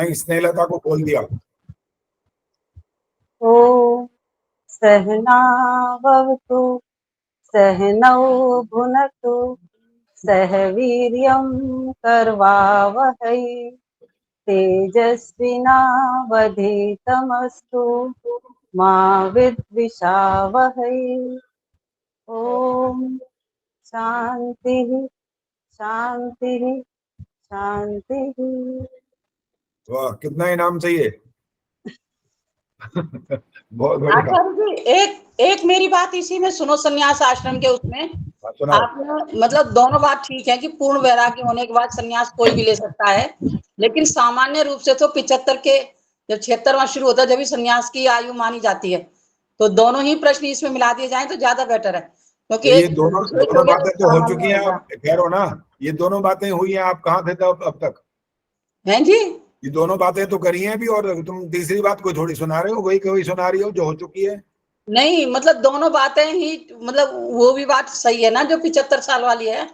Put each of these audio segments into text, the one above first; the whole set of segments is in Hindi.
स्नेहलता को बोल दिया। ओ सहनावतु सहनौ भुनक्तु सह वीर्यं करवावहै तेजस्विनावधीतमस्तु मा विद्विषावहै। ओम शांति शांति शांति। वाह, कितना इनाम चाहिए? बहुत बढ़िया। आचार्य जी, एक मेरी बात इसी में सुनो, संन्यास आश्रम के उसमें आपने मतलब दोनों बात ठीक है कि पूर्ण वैराग्य होने के बाद संन्यास कोई भी ले सकता है, लेकिन सामान्य रूप से तो 75 के जब 76वां शुरू होता है जब भी संन्यास की आयु मानी जाती है, तो दोनों ही प्रश्न इसमें मिला दिए जाएं तो ज्यादा बेटर है, क्योंकि ये दोनों बातें तो हो चुकी हैं। आप कह ना, ये दोनों बातें हुई हैं। आप कहाँ थे अब तक? हैं जी, ये दोनों बातें तो करी हैं अभी, और तुम तीसरी बात कोई थोड़ी सुना रहे हो, वही कोई सुना रही हो जो हो चुकी है। नहीं मतलब दोनों बातें ही, मतलब वो भी बात सही है ना जो 75 साल वाली है।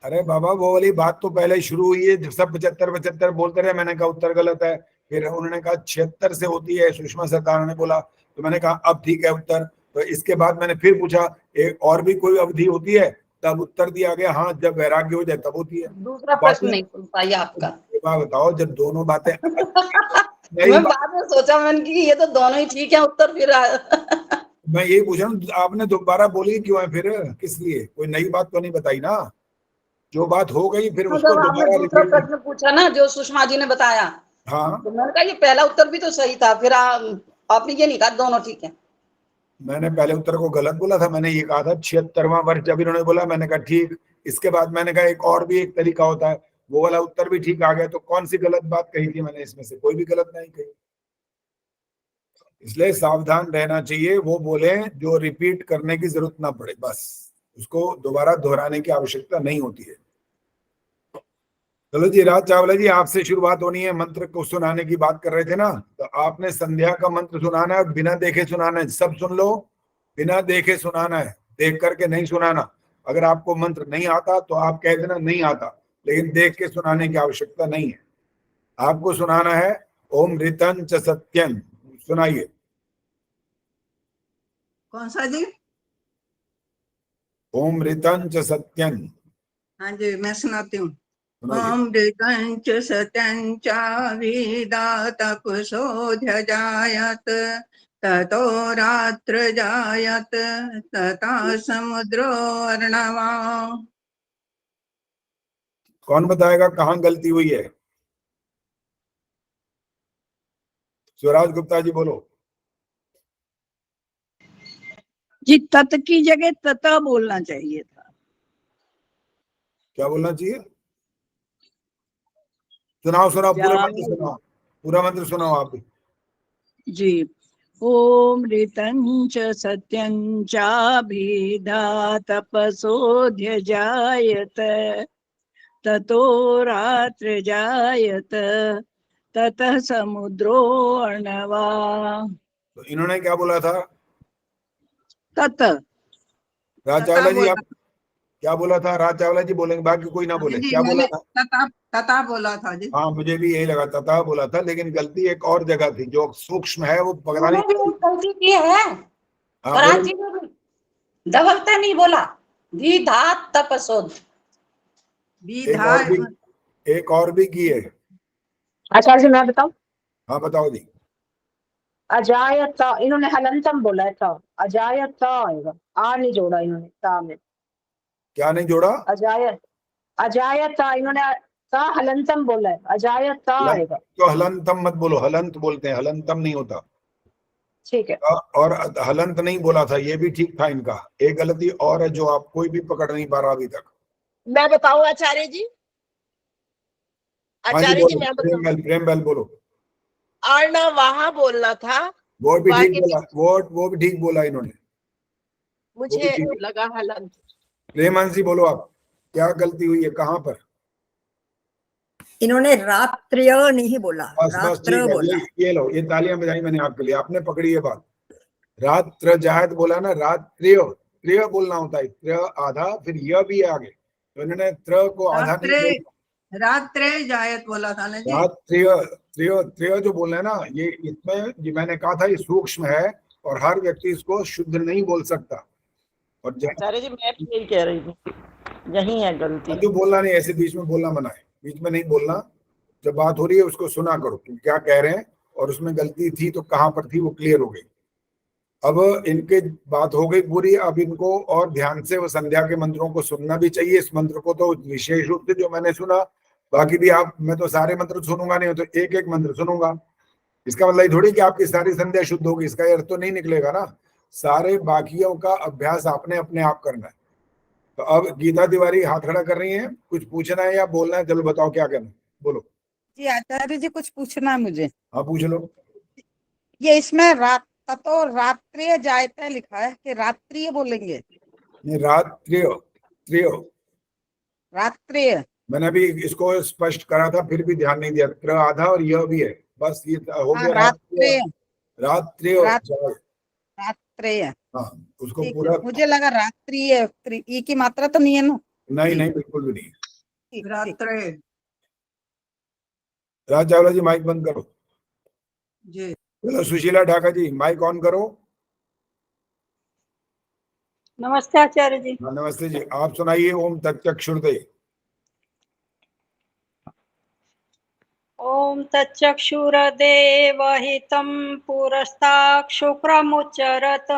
अरे बाबा, वो वाली बात तो पहले शुरू हुई है, सब 75 बोलते रहे। मैंने कहा उत्तर गलत है, फिर उन्होंने कहा 76 से होती है, सुषमा सरकार ने बोला, तो मैंने कहा अब ठीक है उत्तर। तो इसके बाद मैंने फिर पूछा एक और भी कोई अवधि होती है, तब उत्तर दिया गया हाँ जब वैराग्य हो जाए तब होती है। दूसरा प्रश्न नहीं सुन पाई आपका। बात बताओ, जब दोनों बातें मैं बाद में सोचा मैंने कि ये तो दोनों ही ठीक है उत्तर, फिर मैं यही पूछ रहा हूँ आपने दोबारा बोली क्यों है फिर? किस लिए? कोई नई बात तो नहीं बताई ना, जो बात हो गई फिर उसको दोबारा दूसरा प्रश्न पूछा ना जो सुषमा जी ने बताया। हाँ, तो मैंने कहा ये पहला उत्तर भी तो सही था, फिर आपने ये नहीं कहा दोनों ठीक है। मैंने पहले उत्तर को गलत बोला था। मैंने ये कहा था 76वां वर्ष, जब इन्होंने बोला मैंने कहा ठीक। इसके बाद मैंने कहा एक और भी एक तरीका होता है, वो वाला उत्तर भी ठीक आ गया। तो कौन सी गलत बात कही थी मैंने? इसमें से कोई भी गलत नहीं कही। इसलिए सावधान रहना चाहिए, वो बोले जो रिपीट करने की जरूरत ना पड़े, बस उसको दोबारा दोहराने की आवश्यकता नहीं होती है। चलो जी, राज चावला जी, आपसे शुरुआत होनी है। मंत्र को सुनाने की बात कर रहे थे ना, तो आपने संध्या का मंत्र सुनाना है, बिना देखे सुनाना है। सब सुन लो, बिना देखे सुनाना है, देख करके नहीं सुनाना। अगर आपको मंत्र नहीं आता तो आप कह देना नहीं आता, लेकिन देख के सुनाने की आवश्यकता नहीं है। आपको सुनाना है ओम ऋतं च सत्यं। सुनाइए। कौन सा जी? ओम ऋतं च सत्यं। हाँ जी, मैं सुनाती हूँ। ओम ऋतं च सत्यं च विधातपसोऽध्यजायत ततो रात्र जायत तथा समुद्रो अर्णवा। कौन बताएगा कहाँ गलती हुई है? स्वराज गुप्ता जी बोलो जी। तत की जगह तथा बोलना चाहिए था। क्या बोलना चाहिए? सुनाओ सुनाओ, पूरा मंत्र सुनाओ, पूरा मंत्र सुनाओ आप भी जी। ओम ऋतं च सत्यं चाभिधातपसोऽध्यजायत ततो रात्र जायत ततः समुद्रो अर्णवा। तो इन्होंने क्या बोला था? तत। राज चावला जी आप क्या बोला था? राज चावला जी बोलेंगे, बाकी कोई ना बोले। क्या बोला था? तथा बोला था जी। हाँ, मुझे भी यही लगा तथा बोला था, लेकिन गलती एक और जगह थी जो सूक्ष्म है, वो पता नहीं गलती की है। स्वराज जी ने भी दबलते नहीं बोला, विधात तपसोद। एक और भी की है। आचार्य जी मैं बताऊं? हाँ बताओ जी। अजायत, इन्होंने हलंतम बोला है था, अजायत आएगा, आ नहीं जोड़ा इन्होंने ता में। क्या नहीं जोड़ा? अजायत, अजायत इन्होंने ता हलंतम बोला है, अजायत आएगा। तो हलंतम मत बोलो, हलंत बोलते हैं, हलंतम नहीं होता। ठीक है। और हलंत नहीं बोला था, ये भी ठीक था। इनका एक गलती और है जो आप कोई भी पकड़ नहीं पा रहा अभी तक। मैं बताऊं आचार्य जी? आचार्य जी मैं बताऊं? प्रेम बेल बोलो। अर्णव वहां बोलना था, वो भी ठीक बोला, वो भी ठीक बोला इन्होंने, मुझे लगा हलंत। प्रेमांशी बोलो आप, क्या गलती हुई है, कहाँ पर? इन्होंने रात्र्य नहीं बोला, रात्र बोला। ये लो, ये तालियां बजाई मैंने आपके लिए, आपने पकड़ी ये बात। रात्र जायत बोला ना, रात्र्य, त्र्य बोलना होता है, त्र्य आधा, फिर यह भी आगे, तो इन्होंने त्र को आधा नहीं बोला, रात्रे जायत बोला था ना जी। रात्र्य त्रियो त्रियो जो बोल रहे हैं ना, ये इसमें ये मैंने कहा था ये सूक्ष्म है और हर व्यक्ति इसको शुद्ध नहीं बोल सकता। और आचार्य जी मैं भी यही कह रही थी, यही है गलती। जो बोलना नहीं, ऐसे बीच में बोलना मना है, बीच में नहीं बोलना। जब बात हो रही है उसको सुना करो कि क्या कह रहे हैं और उसमें गलती थी तो कहां पर थी, वो क्लियर हो गई। अब इनके बात हो गई पूरी, अब इनको और ध्यान से वो संध्या के मंत्रों को सुनना भी चाहिए। इस मंत्र को तो विशेष रूप से जो मैंने सुना, बाकी भी आप, मैं तो सारे मंत्र सुनूंगा नहीं, तो एक एक मंत्र सुनूंगा। इसका मतलब थोड़ी कि आपकी सारी संध्या शुद्ध होगी, इसका अर्थ तो नहीं निकलेगा ना। सारे बाकियों का अभ्यास आपने अपने आप करना है। तो अब गीता तिवारी हाथ खड़ा कर रही है, कुछ पूछना है या बोलना है? चलो बताओ क्या करना है, बोलो। जी आचार्य जी कुछ पूछना है मुझे। हाँ पूछ लो। ये इसमें रात तो रात्रिय जायते लिखा है कि रात्रिय बोलेंगे? नहीं, रात्रियो, त्रियो। रात्रिय। मैंने अभी इसको स्पष्ट करा था, फिर भी ध्यान नहीं दिया। त्र आधा और यह भी है, बस ये हो हाँ, गया। रात्रिय। रात्रियो। रात्रिय। हाँ, उसको ठीक पूरा। है, मुझे लगा रात्रिय, ई की मात्रा तो नहीं है ना? नहीं नहीं, बिल्कुल भी नहीं। ठीक, रात्रे राज चावला जी माइक बंद करो। जी। चलो सुशीला ढाका जी माइक ऑन करो। नमस्ते आचार्य जी। हाँ नमस्ते जी, आप सुनाइए। ओम तच्चक्षुर्दे। ओम तच्चक्षुरदेवहितं पुरस्तात् शुक्रमुच्चरत्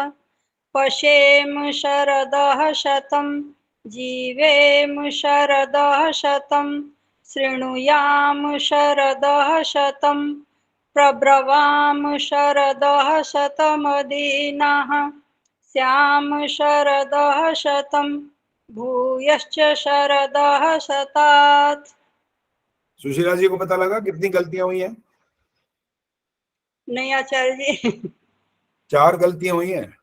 पश्येम शरदः शतं जीवेम शरदः शतं शृणुयाम शरदः शतं प्रब्रवाम शरदः शतमदीनाः स्याम शरदः शतं भूयश्च शरदः शतात्। सुशीला जी को पता लगा कितनी गलतियां हुई हैं? नहीं आचार्य जी। 4 गलतियां हुई हैं।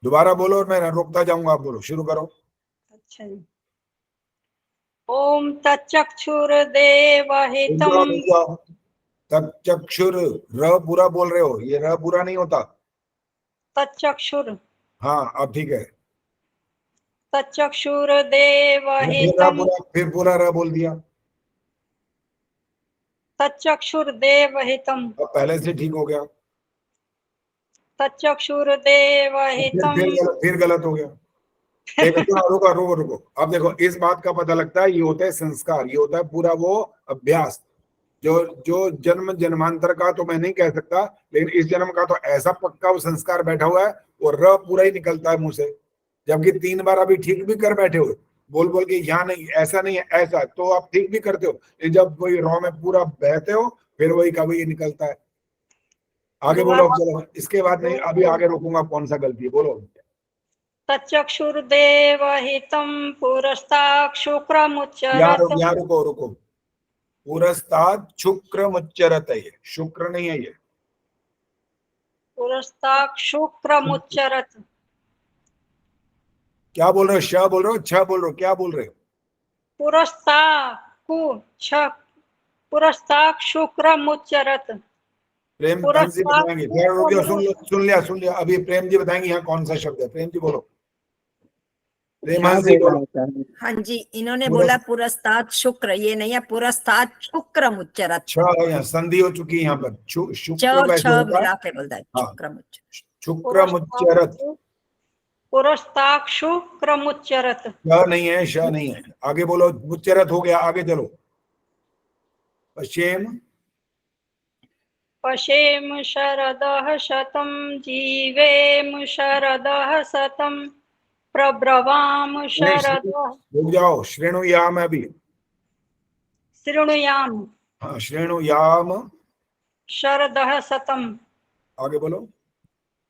दोबारा बोलो और मैं रोकता जाऊंगा, आप बोलो, शुरू करो। अच्छा जी। ओम तच्चक्षुर्देवहितं। तच्चक्षुर, र पूरा बोल रहे हो, ये र पूरा नहीं होता। तच्चक्षुर। हाँ अब ठीक है। तच्चक्षुर्देवहितं। फिर पूरा र बोल दिया। तच्चक्षुर्देवहितं। अब पहले से ठीक हो गया। तच्चक्षुर्देवहितं। फिर गलत हो गया। रुको रुको रुको। अब देखो, इस बात का पता लगता है, ये होता है संस्कार, ये होता है पूरा वो अभ्यास जो जन्म जन्मांतर का तो मैं नहीं कह सकता, लेकिन इस जन्म का तो ऐसा पक्का वो संस्कार बैठा हुआ है, वो र पूरा ही निकलता है मुंह से। जबकि 3 बार अभी ठीक भी कर बैठे हो, बोल बोल के यहाँ नहीं, ऐसा नहीं है, ऐसा, तो आप ठीक भी करते हो, लेकिन जब वही रॉ में पूरा बहते हो, फिर वही का वही निकलता है। आगे बोलो। चलो इसके बाद नहीं, अभी आगे रोकूंगा कौन सा गलती है, बोलो। तच्चक्षुर्देवहितं पुरस्तात् शुक्रमुच्चरत्। यहाँ रुको रुको। पुरस्तात् शुक्रमुच्चरत है, ये शुक्र नहीं है, ये पुरस्तात् शुक्रमुच्चरत्। क्या बोल रहे हो? श बोल रहे हो, छ बोल रहे हो, क्या बोल रहे हो? पुरस्तात् शुक्रमुच्चरत्। प्रेम जी बताएंगे। सुन लिया। अभी प्रेम जी बताएंगे यहाँ कौन सा शब्द है। प्रेम जी बोलो। प्रेम जी बोलो। हाँ जी, इन्होंने बोला पुरस्तात् शुक्र, ये नहीं है पुरस्तात् शुक्रमुच्चरत्। यहाँ संधि हो चुकी है यहाँ पर। शुक्र मिला के बोलता है शुक्रमुच्चरत्। पुरस्तात् शुक्रमुच्चरत्। श नहीं है, श नहीं है। आगे बोलो। मुच्चरत हो गया, आगे चलो। पश्येम शरदः शतं जीवेम शरदः शतं प्रब्रवाम शरदः। रुक जाओ, श्रेणुयाम अभी। शृणुयाम। हाँ, श्रेणुयाम शरदः शतं। आगे बोलो।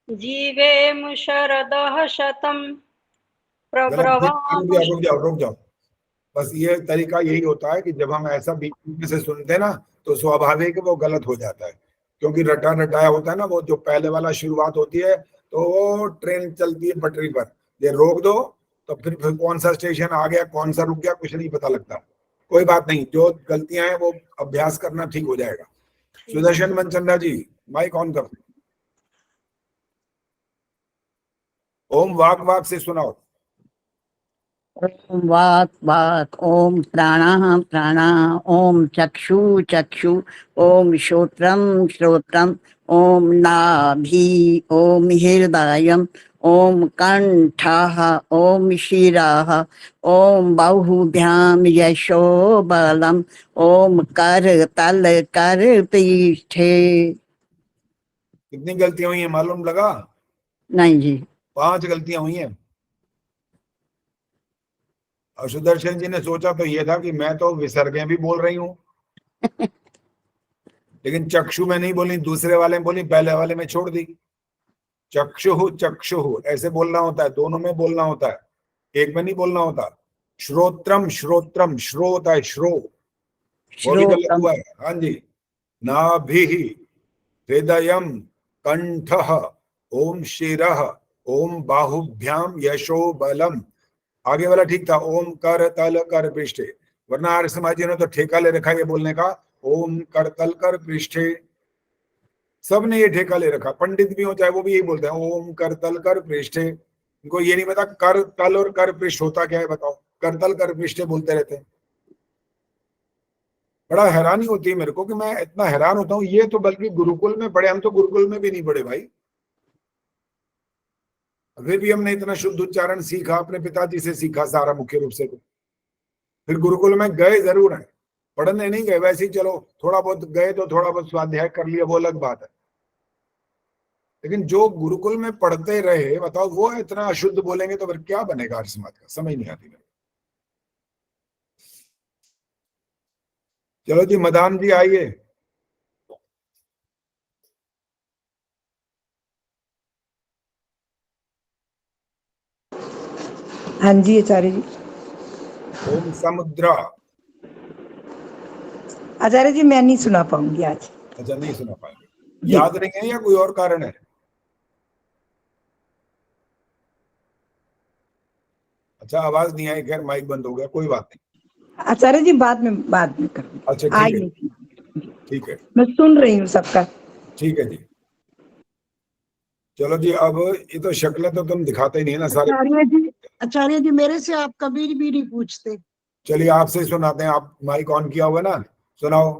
जीवेम शरदः शतं प्रब्रवाम। रुक जाओ। बस ये तरीका यही होता है कि जब हम ऐसा बीच में से सुनते हैं ना, तो स्वाभाविक वो गलत हो जाता है, क्योंकि रटा रटाया होता है ना। वो जो पहले वाला शुरुआत होती है, तो वो ट्रेन चलती है पटरी पर, ये रोक दो तो फिर कौन सा स्टेशन आ गया, कौन सा रुक गया, कुछ नहीं पता लगता। कोई बात नहीं, जो गलतियां हैं वो अभ्यास करना ठीक हो जाएगा। सुदर्शन मनचंदा जी माइक ऑन कर। ओम वाक वाक से सुनाओ। ओम वात वात, ओम प्राणः प्राणः, ओम चक्षु चक्षु, ओम श्रोत्रम श्रोत्रम, ओम नाभि, ओम हृदयम, ओम कंठः, ओम शिरः, ओम बाहुभ्याम यशो बलम, ओम कर तल कर पीठे। कितनी गलतियां हुई हैं मालूम लगा? नहीं जी। 5 गलतियां हुई हैं। और सुदर्शन जी ने सोचा तो ये था कि मैं तो विसर्गें भी बोल रही हूँ लेकिन चक्षु में नहीं बोली, दूसरे वाले में बोली, पहले वाले में छोड़ दी। चक्षु चक्षु ऐसे बोलना होता है, दोनों में बोलना होता है, एक में नहीं बोलना होता। श्रोत्रम श्रोत्रम, श्रो होता है श्रो, वो भी गलत हुआ है। हाँ जी। नाभि हृदयम कंठः ओम शिरः ओम बाहुभ्याम यशो बलम, आगे वाला ठीक था, ओम कर तल कर पृष्ठे, वरना आर्य समाजी ने तो ठेका ले रखा ये बोलने का, ओम कर तल कर पृष्ठे। सब ने ये ठेका ले रखा, पंडित भी हो चाहे वो भी यही बोलते हैं, ओम कर तल कर पृष्ठे। इनको ये नहीं पता कर तल और कर पृष्ठ होता क्या है, बताओ। कर तल कर पृष्ठे बोलते रहते हैं। बड़ा हैरानी होती है मेरे को कि मैं इतना हैरान होता हूँ, ये तो बल्कि गुरुकुल में पढ़े, हम तो गुरुकुल में भी नहीं पढ़े भाई। अभी भी हमने इतना शुद्ध उच्चारण सीखा अपने पिताजी से सीखा सारा मुख्य रूप से। तो फिर गुरुकुल में गए जरूर है, पढ़ने नहीं गए, वैसे ही चलो थोड़ा बहुत गए तो थोड़ा बहुत स्वाध्याय कर लिया, वो अलग बात है। लेकिन जो गुरुकुल में पढ़ते रहे, बताओ वो इतना अशुद्ध बोलेंगे तो फिर क्या बनेगा आर्य समाज का, समझ नहीं आती मेरे। चलो जी मदान जी आइए। हाँ जी आचार्य जी। ओम समुद्रा। आचार्य जी मैं नहीं सुना पाऊंगी आज। अच्छा नहीं सुना पाएंगे, याद नहीं है या कोई और कारण है? अच्छा आवाज नहीं आई, खैर माइक बंद हो गया, कोई बात नहीं। आचार्य जी बाद में करूंगी। अच्छा ठीक है, ठीक है, मैं सुन रही हूँ सबका। ठीक है जी। चलो जी, अब ये तो शक्ल तो तुम दिखाते ही नहीं ना सारे। आचार्य जी मेरे से आप कभी भी नहीं पूछते। चलिए आपसे सुनाते हैं, आप माइक ऑन किया हुआ ना, सुनाओ।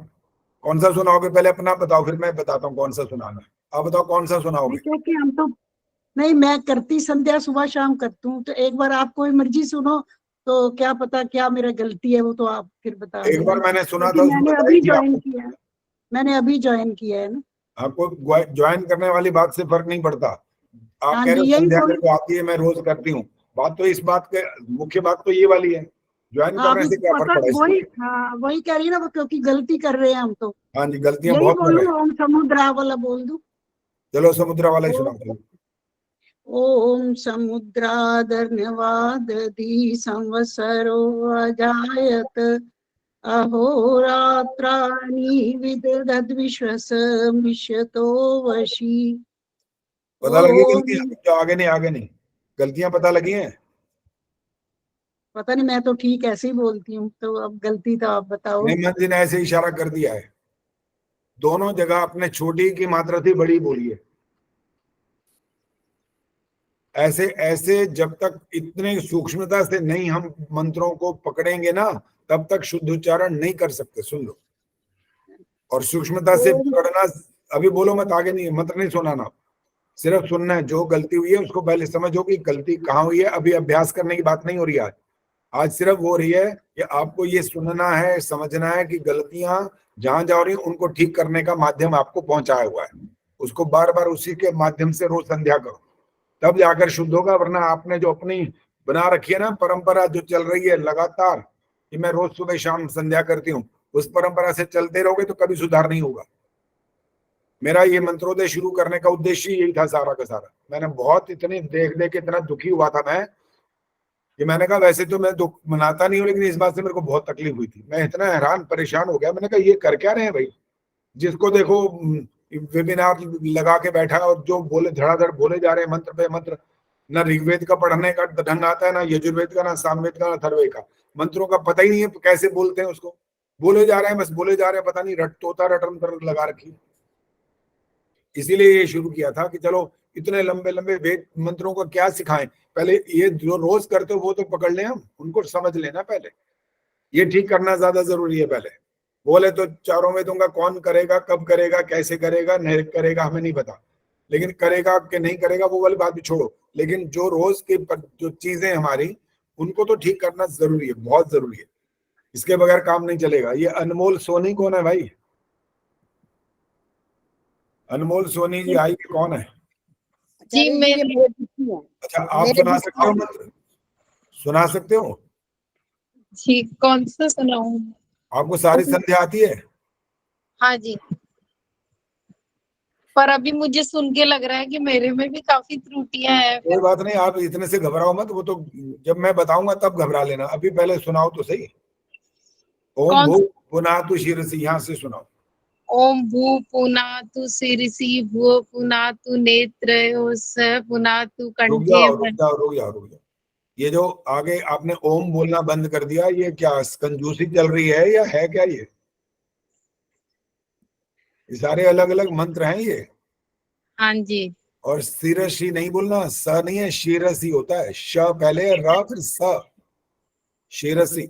कौन सा सुनाओगे पहले अपना बताओ, फिर मैं बताता हूँ कौन सा सुनाना है। आप बताओ कौन सा सुनाओगे? क्योंकि हम तो नहीं, मैं करती संध्या सुबह शाम करती हूँ, तो एक बार आप कोई मर्जी सुनो, तो क्या पता क्या मेरा गलती है, वो तो आप फिर बता एक बार मैंने सुना था, मैंने अभी ज्वाइन किया है, मैंने अभी ज्वाइन किया है ना। आपको ज्वाइन करने वाली बात से फर्क नहीं पड़ता। आप हाँ कह जी, रहे हो यही संध्या बोल- मेरे को आती है, मैं रोज करती हूँ, बात तो इस बात के मुख्य बात तो ये वाली है, ज्वाइन हाँ, करने अभी से क्या फर्क पता पड़ा वही, इसको? हाँ वही कह रही है ना वो, क्योंकि गलती कर रहे हैं हम तो। हाँ जी, गलतियां यही बहुत कर रहे बोलूँ, हैं। ओम समुद्रा वाला बोल दूं? चलो समुद्र वाला ही सुनाओ चलो। ओम समुद्रादर्ण्यवादधी संवत्सरो अजायत, अहोरात्राणि विदधद्विश्वस मिष्यतो वशी। पता लगी ओम, गलतियां? जो आगे नहीं, आगे नहीं, गलतियां पता लगी हैं? पता नहीं, मैं तो ठीक ऐसे ही बोलती हूँ, तो अब गलती तो आप बताओ। हेमंत जी ने ऐसे इशारा कर दिया है, दोनों जगह अपने छोटी की मात्रा थी बड़ी बोलिए। ऐसे ऐसे जब तक इतने सूक्ष्मता से नहीं हम मंत्रों को पकड़ेंगे ना, तब तक शुद्ध उच्चारण नहीं कर सकते। सुन लो, और सूक्ष्मता से पकड़ना, अभी बोलो मत, आगे नहीं, मंत्र नहीं सुनाना, सिर्फ सुनना है। जो गलती हुई है उसको पहले समझो कि गलती कहाँ हुई है। अभी अभ्यास करने की बात नहीं हो रही है आज सिर्फ वो रही है कि आपको ये सुनना है, समझना है कि गलतियां जहां जा रही हैं उनको ठीक करने का माध्यम आपको पहुंचाया हुआ है, उसको बार बार उसी के माध्यम से रोज संध्या करो, तब जाकर शुद्ध होगा। वरना आपने जो अपनी बना रखी है ना परंपरा, जो चल रही है लगातार कि मैं रोज सुबह शाम संध्या करती हूँ, उस परंपरा से चलते रहोगे तो कभी सुधार नहीं होगा। मेरा ये मंत्रोदय शुरू करने का उद्देश्य यही था सारा का सारा। मैंने बहुत इतने देख देख के इतना दुखी हुआ था मैं, कि मैंने कहा वैसे तो मैं दुख मनाता नहीं हूँ, लेकिन इस बात से मेरे को बहुत तकलीफ हुई थी। मैं इतना हैरान परेशान हो गया, मैंने कहा ये कर क्या रहे हैं भाई, जिसको देखो वेबिनार लगा के बैठा और जो बोले धड़ाधड़ बोले जा रहे हैं मंत्र पे मंत्र। ना ऋग्वेद का पढ़ने का ढंग आता है, ना यजुर्वेद का, ना सामवेद का, ना अथर्ववेद का। मंत्रों का पता ही नहीं है कैसे बोलते हैं उसको, बोले जा रहे हैं, बस बोले जा रहे हैं, पता नहीं तोता रटन लगा रखी। इसीलिए ये शुरू किया था कि चलो इतने लंबे लंबे वेद मंत्रों का क्या सिखाएं? पहले ये जो रोज करते हो वो तो पकड़ लें, हम उनको समझ लेना पहले, ये ठीक करना ज्यादा जरूरी है। पहले बोले तो चारों वेदों का कौन करेगा, कब करेगा, कैसे करेगा, नहीं करेगा हमें नहीं पता, लेकिन करेगा कि नहीं करेगा वो वाली बात भी छोड़ो, लेकिन जो रोज की जो चीजें हमारी उनको तो ठीक करना जरूरी है, बहुत जरूरी है। इसके बगैर काम नहीं चलेगा। ये अनमोल सोनी कौन है भाई? अनमोल सोनी जी आई कि कौन है? जी मैं अच्छा, आप सुना सकते हो मंत्र? सुना सकते हो? जी कौन सा सुनाऊं? आपको सारी संध्या आती है? हाँ जी, पर अभी मुझे सुन के लग रहा है कि मेरे में भी काफी त्रुटियां हैं। कोई बात नहीं, आप इतने से घबराओ मत, वो तो जब मैं बताऊंगा तब घबरा लेना, अभी पहले सुनाओ तो सही। ओम कौन भू पुनातु शिरसि, यहाँ से सुनाओ। ओम भू पुनातु शिरसि भू पुनातु नेत्रयोः पुनातु रुक कंठे। जाओ रुक जाओ रुक जाओ रुक जाओ, ये जो आगे आपने ओम बोलना बंद कर दिया, ये क्या कंजूसी चल रही है या है क्या? ये सारे अलग अलग मंत्र हैं ये। हाँ जी, और शिरसि नहीं बोलना, स नहीं है, शिरसि होता है, श पहले र फिर स, शिरसि।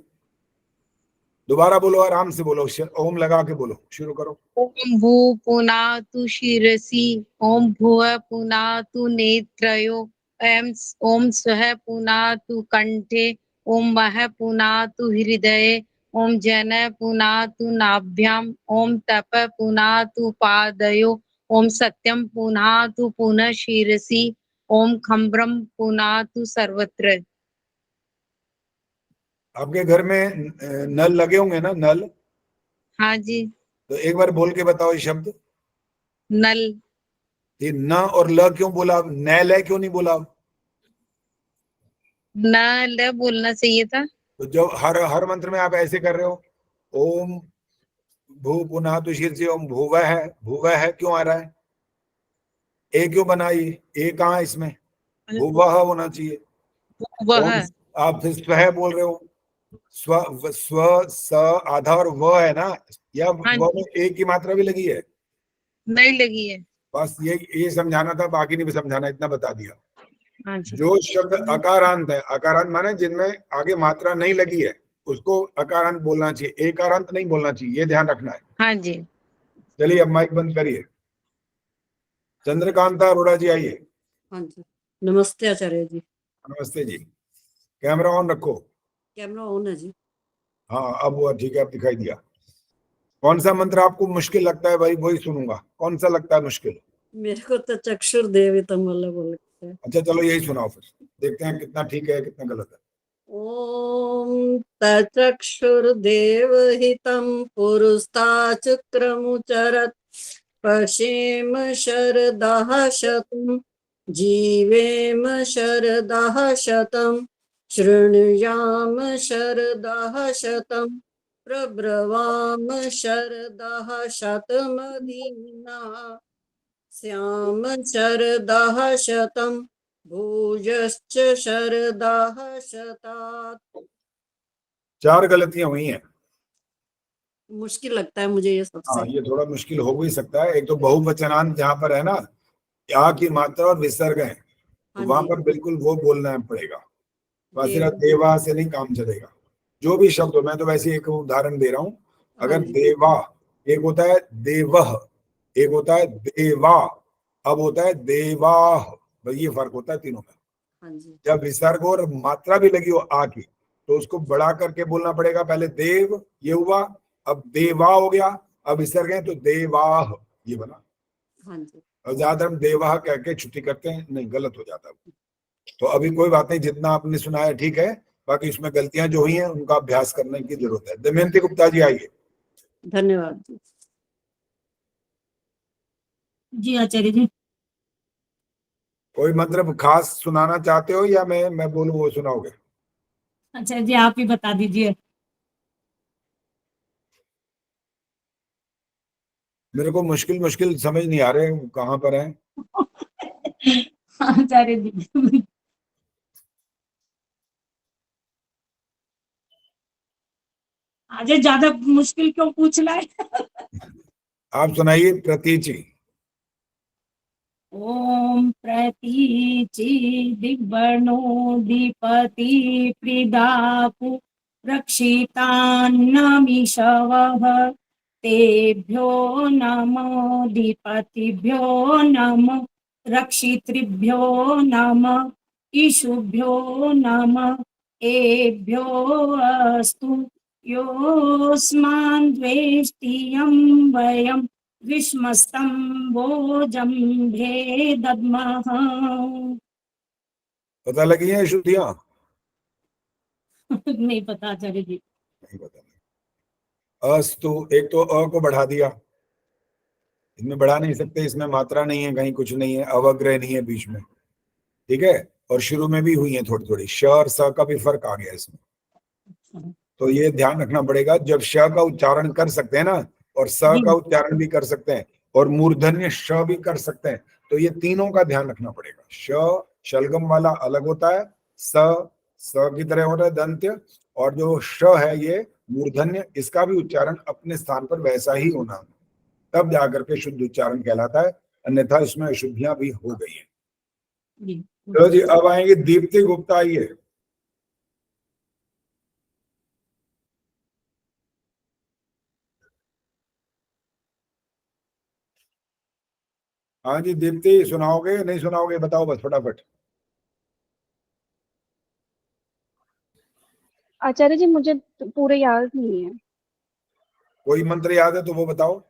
दोबारा बोलो, आराम से बोलो, ओम लगा के बोलो, शुरू करो। ओम भू पुनातु शिरसि ओम भुव पुनातु नेत्रयोः ओम स्वः पुनातु कंठे ओम वः पुनातु हृदये ओम जन पुनातु नाभ्याम ओम तप पुनातु पादयो ओम सत्यम पुनातु पुनः शिरसि ओम खम्ब्रम पुनातु सर्वत्र। आपके घर में नल लगे होंगे ना, नल? हाँ जी, तो एक बार बोल के बताओ ये शब्द। नल। ये न और ल क्यों बोला, न ल क्यों नहीं बोला? न ल बोलना चाहिए था। तो जो हर मंत्र में आप ऐसे कर रहे हो, ओम भू पुनातु शिरसि ओम भुवः है, भुवः है क्यों आ रहा है? ए क्यों बना? ये ए कहाँ है इसमें? भुवः होना चाहिए। वह ओम, आप फिर स्वः बोल रहे हो, स्व स्व स आधा और व है ना, या हाँ व में एक की मात्रा भी लगी है? नहीं लगी है। बस ये समझाना था, बाकी नहीं समझाना, इतना बता दिया। हाँ जी, जो शब्द अकारांत है, अकारांत माने जिनमें आगे मात्रा नहीं लगी है, उसको अकारांत बोलना चाहिए, एकारांत नहीं बोलना चाहिए, ये ध्यान रखना है। हाँ जी। चलिए अब माइक बंद करिए। चंद्रकांता अरोड़ा जी आइए। हाँ जी, नमस्ते आचार्य जी। नमस्ते जी। कैमरा ऑन रखो। कैमरा ऑन है जी। हाँ अब वो ठीक है, अब दिखाई दिया। कौन सा मंत्र आपको मुश्किल लगता है भाई, वही सुनूंगा। कौन सा लगता है मुश्किल? मेरे को तो चक्षुर देवितम वाला बोलते हैं। अच्छा चलो यही सुनाओ, फिर देखते हैं कितना ठीक है कितना गलत है। ओम तचक्षुर्देवहितं पुरुस्ताचक्रमुचरत् पश्येम शरदः शतं जीवेम शरदः शतं शृणुयाम शरदः शतं प्रब्रवाम शरदः शतमदीनाः स्याम शरदः शतं भूयश्च शरदः शतात्। 4 गलतियां हुई हैं। मुश्किल लगता है मुझे ये सबसे। हाँ ये थोड़ा मुश्किल हो भी सकता है। एक तो बहुवचनांत जहाँ पर है ना, या की मात्रा और विसर्ग है, तो हाँ वहां जी। पर बिल्कुल वो बोलना पड़ेगा। बस देव- सिर्फ देवा से नहीं काम चलेगा। जो भी शब्द हो, मैं तो वैसे एक उदाहरण दे रहा हूँ। अगर हाँ जी। देवा एक होता है, देवह एक होता है, देवा अब होता है देवाह, भाई ये फर्क होता है तीनों में। हाँ जी। जब विसर्ग और मात्रा भी लगी हो आ की, तो उसको बढ़ा करके बोलना पड़ेगा। पहले देव ये हुआ, अब देवा हो गया, अब विसर्ग है तो देवाह ये बना। हाँ जी। और ज्यादातर हम देवाह कह के छुट्टी करते हैं, नहीं गलत हो जाता है। तो अभी कोई बात नहीं, जितना आपने सुना है ठीक है, बाकी इसमें गलतियां जो हुई हैं उनका अभ्यास करने की जरूरत है। दमयंती गुप्ता जी आइए। धन्यवाद जी। जी आचार्य जी। कोई मंत्र खास सुनाना चाहते हो या मैं बोलूं वो सुनाओगे? अच्छा जी आप ही बता दीजिए। मेरे को मुश्किल मुश्किल समझ नहीं आ रहे कहाँ पर है। आचार्य जी आज ज्यादा मुश्किल क्यों पूछ रहा है? आप सुनाइए प्रतीचि। ओम प्रतीचि दिग्वर्णोदीपति प्रीदापु रक्षितान्नमिषवः तेभ्यो नमो दीपतिभ्यो नमः रक्षितृभ्यो नमः ईशुभ्यो नमः एभ्यो अस्तु योऽस्मान् द्वेष्टियं वयं विश्मस्तं भोजम्भे दद्मः। पता लगी है शुद्धियां? नहीं पता आचार्य जी। नहीं पता। अस्तु, एक तो अ को बढ़ा दिया, इसमें बढ़ा नहीं सकते, इसमें मात्रा नहीं है, कहीं कुछ नहीं है, अवग्रह नहीं है बीच में, ठीक है। और शुरू में भी हुई है थोड़ी थोड़ी, श और स का भी फर्क आ गया इसमें, तो ये ध्यान रखना पड़ेगा। जब श का उच्चारण कर सकते हैं ना, और स का उच्चारण भी कर सकते हैं, और मूर्धन्य श भी कर सकते हैं, तो ये तीनों का ध्यान रखना पड़ेगा। श शलगम वाला अलग होता है, स की तरह होता है दंत्य, और जो श है ये मूर्धन्य, इसका भी उच्चारण अपने स्थान पर वैसा ही होना, तब जाकर के शुद्ध उच्चारण कहलाता है, अन्यथा इसमें अशुद्धियां भी हो गई हैं। चलो जी, अब आएंगे दीप्ति गुप्ता। आइए, हाँ जी दीप्ति, सुनाओगे नहीं सुनाओगे बताओ बस फटाफट। आचार्य जी मुझे पूरे याद नहीं है। कोई मंत्र याद है तो वो बताओ।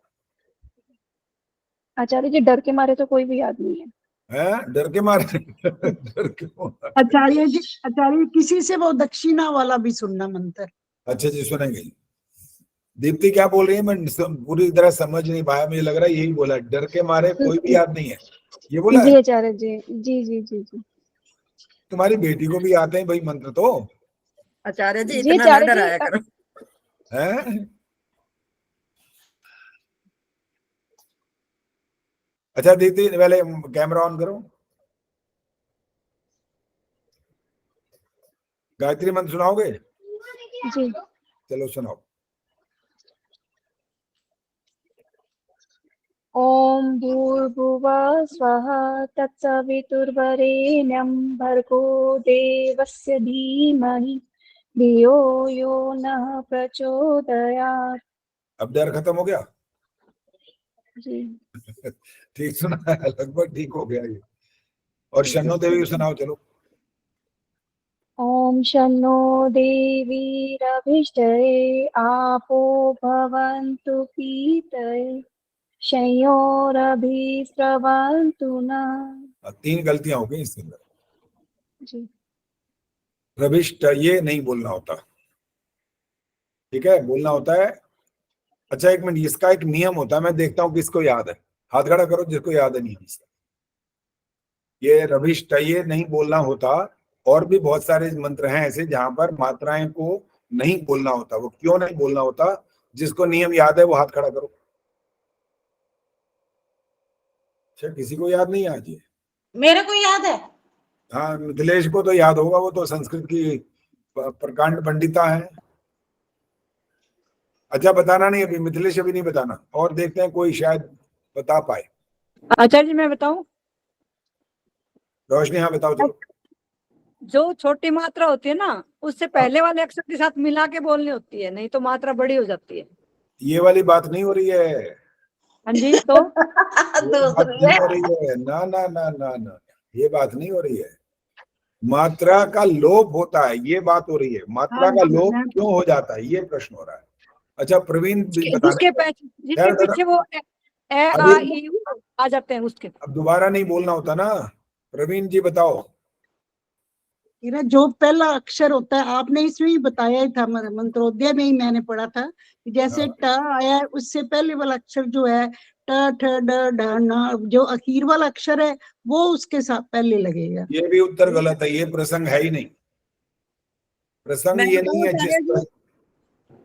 आचार्य जी डर के मारे तो कोई भी याद नहीं है। हैं? डर के मारे? डर के मारे। आचार्य जी किसी से वो दक्षिणा वाला भी सुनना मंत्र। अच्छा जी, सुनेंगे। दीप्ति क्या बोल रही है? मैं पूरी तरह समझ नहीं पाया, मुझे लग रहा है यही बोला, डर के मारे कोई भी याद नहीं है, ये बोला जी है? आचार्य जी, जी जी जी जी। तुम्हारी बेटी को भी आते हैं भाई मंत्र तो। आचार्य जी जी इतना ना आचार्य डराया जी, करो। हैं? अच्छा दीप्ति, पहले कैमरा ऑन करो। गायत्री मंत्र सुनाओगे? जी। चलो सुनाओ। ओम भूर्भुवः स्वः तत्सवितुर्वरेण्यं भर्गो देवस्य धीमहि धियो यो नः प्रचोदयात्। अब डर खत्म हो गया? जी। ठीक सुना है, लगभग ठीक हो गया ये। और शन्नो देवी को सुनाओ चलो। ओम शन्नो देवीरभिष्टये आपो भवन्तु पीतये शयोरभिस्रवन्तु नः। 3 गलतियां हो गई इसके अंदर। जी। प्रविष्ट ये नहीं बोलना होता, ठीक है, बोलना होता है। अच्छा एक मिनट, इसका एक नियम होता है, मैं देखता हूँ किसको याद है, हाथ खड़ा करो जिसको याद है नियम इसका। ये रविष्ट ये नहीं बोलना होता, और भी बहुत सारे मंत्र हैं ऐसे जहां पर मात्राएं को नहीं बोलना होता। वो क्यों नहीं बोलना होता? जिसको नियम याद है वो हाथ खड़ा करो। अच्छा, किसी को याद नहीं आज ये? मेरे को याद है। हाँ, मिथिलेश को तो याद होगा, वो तो संस्कृत की प्रकांड पंडिता है। अच्छा बताना नहीं अभी, मिथिलेश अभी नहीं बताना, और देखते हैं कोई शायद बता पाए। आचार्य जी मैं बताऊं? रोशनी, हाँ बताओ चलो। जो छोटी मात्रा होती है ना, उससे पहले वाले अक्षर के साथ मिला के बोलनी होती है, नहीं तो मात्रा बड़ी हो जाती है। ये वाली बात नहीं हो रही है। हाँ जी, तो बात नहीं हो रही है, ना ना ना ना ना, ये बात नहीं हो रही है। मात्रा का लोप होता है, ये बात हो रही है। मात्रा का लोप क्यों हो जाता है, ये प्रश्न हो रहा है। अच्छा प्रवीण बता जिसके पीछे वो ए आ ई आ जाते हैं उसके। अब दोबारा नहीं बोलना होता ना। प्रवीण जी बताओ। जो पहला अक्षर होता है, आपने इसमें ही बताया ही था, मंत्रोदय में ही मैंने पढ़ा था कि जैसे ट आया है, उससे पहले वाला अक्षर जो है ट ठ ड ढ न, जो आखिर वाला अक्षर है वो उसके साथ पहले लगेगा। ये भी उत्तर गलत है, ये प्रसंग है ही नहीं। प्रसंग ये नहीं है जिस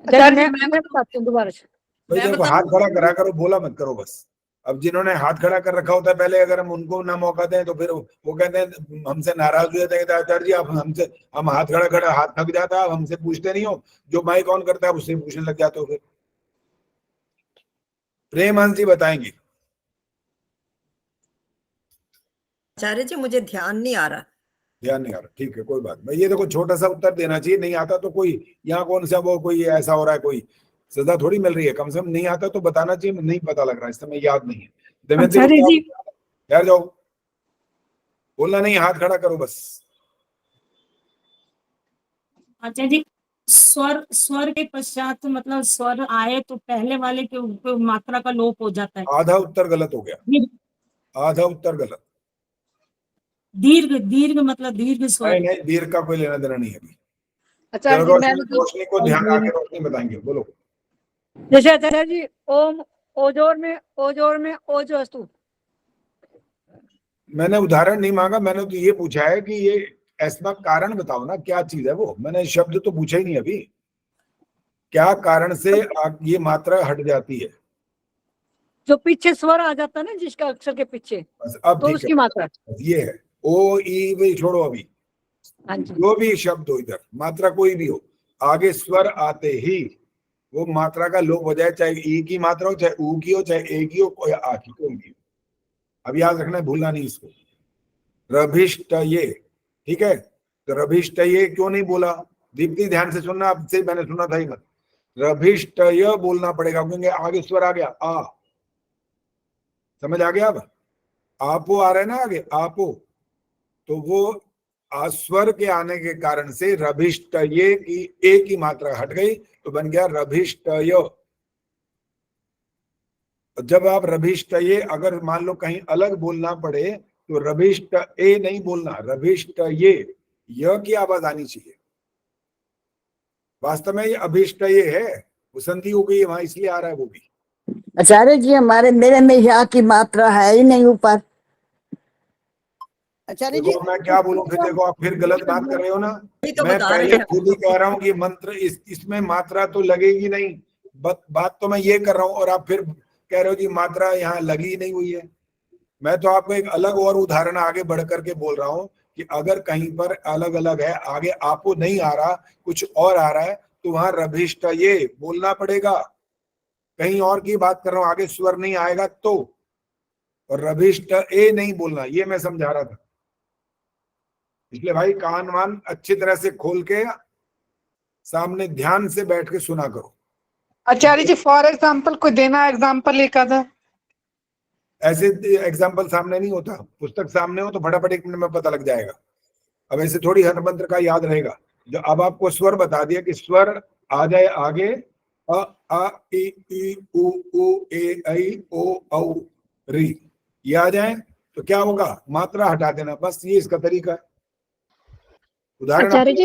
मैं बताती हूँ दोबारा से। भाई देखो, हाथ खड़ा करा करो, बोला मत करो बस। अब जिन्होंने हाथ खड़ा कर रखा होता है पहले, अगर हम उनको ना मौका दें तो फिर वो कहते हैं हमसे नाराज हो जाते हैं, आचार्य जी आप हमसे, हम हाथ खड़ा हाथ थक जाता है, आप हमसे पूछते नहीं हो, जो माइक ऑन करता है उससे पूछने लग जाते हो। फिर प्रेम हंस जी बताएंगे। आचार्य जी मुझे ध्यान नहीं आ रहा। ध्यान नहीं आ रहा, ठीक है कोई बात नहीं। ये देखो छोटा सा उत्तर देना चाहिए, नहीं आता तो कोई यहाँ कौन सा वो कोई ऐसा हो रहा है, कोई सजा थोड़ी मिल रही है, कम से कम नहीं आता तो बताना चाहिए, नहीं पता लग रहा है इस समय, याद नहीं है। दमयंती आचार्य जी ठहर जाओ, बोलना नहीं, हाथ खड़ा करो बस। आचार्य जी स्वर के पश्चात मतलब स्वर आए तो पहले वाले के ऊपर मात्रा का लोप हो जाता है। आधा उत्तर गलत हो गया, आधा उत्तर गलत। दीर्घ मतलब दीर्घ स्वर। नहीं नहीं, दीर्घ का कोई लेना देना नहीं है अभी। आचार्य जी मैं रोशनी को ध्यान आके रोशनी बताएंगे, बोलो। जैसे आचार्य जी ओम ओजोर में ओजोस्तु। मैंने उदाहरण नहीं मांगा, मैंने तो ये पूछा है कि ये ऐसा कारण बताओ ना, क्या चीज है वो, मैंने शब्द तो पूछा ही नहीं अभी। क्या कारण से ये मात्रा हट जाती है? जो पीछे स्वर आ जाता है ना जिसका अक्षर के पीछे, बस अब तो ठीक उसकी है, मात्रा। ये है ओ ई वे, छोड़ो अभी। हाँ जी। जो भी शब्द हो, इधर मात्रा कोई भी हो, आगे स्वर आते ही वो मात्रा का लोप हो जाए, चाहे ई की मात्रा हो, चाहे ऊ की हो, चाहे ए की हो, या आ की, कोई भी हो। अब याद रखना है, भूलना नहीं इसको। रभिष्ट ये, ठीक है, तो रभिष्ट ये क्यों नहीं बोला? दीप्ति ध्यान से सुनना, आपसे मैंने सुना था ही मत। रभिष्ट ये बोलना पड़ेगा क्योंकि आगे स्वर आ गया, आ, समझ आ गया? अब आपो आ रहा है ना आगे, आपो, तो वो स्वर के आने के कारण से रभिष्ट ये की ए की मात्रा हट गई, तो बन गया रभिष्ट य। जब आप रभिष्ट ये अगर मान लो कहीं अलग बोलना पड़े तो रभिष्ट ए नहीं बोलना, रभिष्ट ये, य की आवाज आनी चाहिए। वास्तव में ये अभिष्ट ये है, वो संधि हो गई है वहां, इसलिए आ रहा है वो भी। आचार्य जी हमारे मेरे में या की मात्रा है ही नहीं ऊपर। आचार्य जी देखो मैं क्या बोलूं फिर, देखो आप फिर गलत बात कर रहे हो ना। तो मैं बता रहे पहले हैं। खुद ही कह रहा हूँ कि मंत्र इसमें मात्रा तो लगेगी नहीं, बात तो मैं ये कर रहा हूँ, और आप फिर कह रहे हो कि मात्रा यहाँ लगी ही नहीं हुई है। मैं तो आपको एक अलग और उदाहरण आगे बढ़ करके बोल रहा हूँ कि अगर कहीं पर अलग अलग है, आगे आपको नहीं आ रहा, कुछ और आ रहा है, तो वहां रभिष्ट ये बोलना पड़ेगा। कहीं और की बात कर रहा हूँ, आगे स्वर नहीं आएगा तो, और रभिष्ट ए नहीं बोलना, ये मैं समझा रहा था। इसलिए भाई कान वान अच्छी तरह से खोल के सामने ध्यान से बैठ के सुना करो। आचार्य जी फॉर एग्जाम्पल कोई देना एग्जाम्पल एक आधा। ऐसे एग्जाम्पल सामने नहीं होता, पुस्तक सामने हो तो फटाफट 1 मिनट में पता लग जाएगा। अब ऐसे थोड़ी हर मंत्र का याद रहेगा। जो अब आपको स्वर बता दिया कि स्वर आ जाए आगे, अ आ ई उ ए ऐ ओ औ री, ये आ जाए तो क्या होगा? मात्रा हटा देना, बस ये इसका तरीका है। उदाहरण आचार्य जी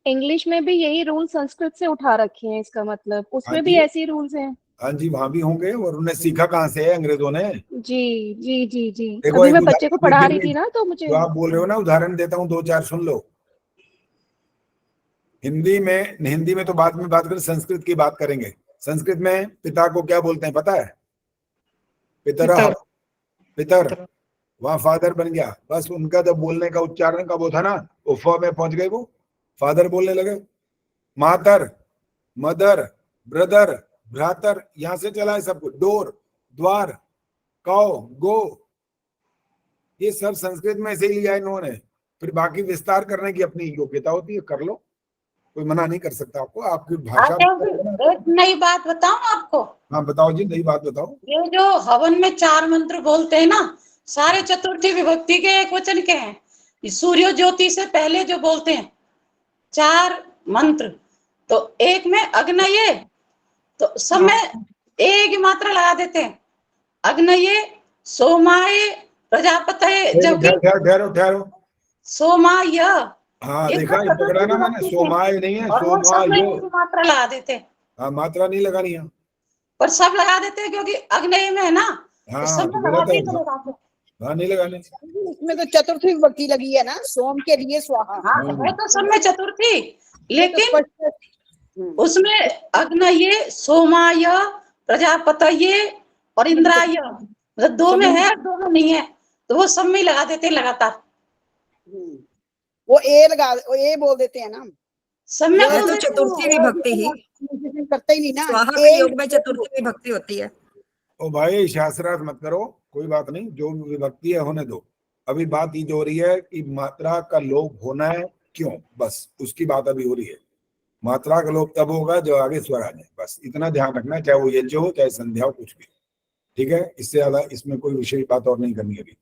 इंग्लिश में भी यही रूल संस्कृत से उठा रखे हैं, इसका मतलब उसमें भी ऐसे ही रूल्स हैं। हाँ जी, वहां भी होंगे, और उन्हें सीखा कहाँ से है? अंग्रेजों ने। जी जी जी जी, देखो अभी मैं बच्चे को पढ़ा रही थी ना, तो मुझे जो आप बोल रहे हो ना, उदाहरण देता हूँ 2-4 सुन लो। हिंदी में तो बाद में बात करें, संस्कृत की बात करेंगे। संस्कृत में पिता को क्या बोलते हैं पता है? पितर, वहां फादर बन गया। बस उनका जब बोलने का उच्चारण का वो था ना, वो फ में पहुंच गए, वो फादर बोलने लगे। मातर, मदर, ब्रदर, भ्रातर, यहां से चला है सब कुछ। डोर, द्वार, कौ, गो, ये सब संस्कृत में से लिया इन्होंने। फिर बाकी विस्तार करने की अपनी योग्यता होती है, कर लो, कोई मना नहीं कर सकता आपको, आपकी भाषा। एक नई बात बताऊं आपको? हाँ बताओ जी, नई बात बताओ। ये जो हवन में 4 मंत्र बोलते हैं ना, सारे चतुर्थी विभक्ति के एक वचन के हैं। सूर्य ज्योति से पहले जो बोलते हैं 4 मंत्र, तो एक में अग्नये, तो सब में एक ही मात्रा लगा देते हैं, अग्नये, सोमाय, प्रजापतये, जबकि ठहरो सोमाय, हाँ देखा, ये पकड़ा ना मैंने, सोमाय नहीं है, सोमाय मात्रा लगा देते हैं। हाँ, मात्रा नहीं लगानी है, पर सब लगा देते हैं क्योंकि अग्नये में है ना, हाँ सब में गलत है, लगाते हैं। हाँ नहीं लगाने। इसमें तो चतुर्थी विभक्ति लगी है ना, सोम के लिए स्वाहा। हाँ है तो सब में चतुर्थी, लेकिन उसमें अग्नये, सोमाय, प्रजापतये और इंद्राय, मतलब 2 में है, 2 में नहीं है, तो वो सब में लगा देते हैं लगातार। वो ए बोल देते हैं ना, सब में तो चतुर्थी विभक्ति ही करते ही नहीं ना। स्वाहा के योग में चतुर्थी विभक्ति होती है। ओ भाई शास्त्रार्थ मत करो, कोई बात नहीं, जो विभक्ति है होने दो। अभी बात ये जो हो रही है कि मात्रा का लोप होना है क्यों, बस उसकी बात अभी हो रही है। मात्रा का लोप तब होगा जो आगे स्वर आ जाए, बस इतना ध्यान रखना, चाहे वो यज्ञ हो चाहे संध्या हो, कुछ भी। ठीक है, इससे ज्यादा इसमें कोई विशेष बात और नहीं करनी अभी।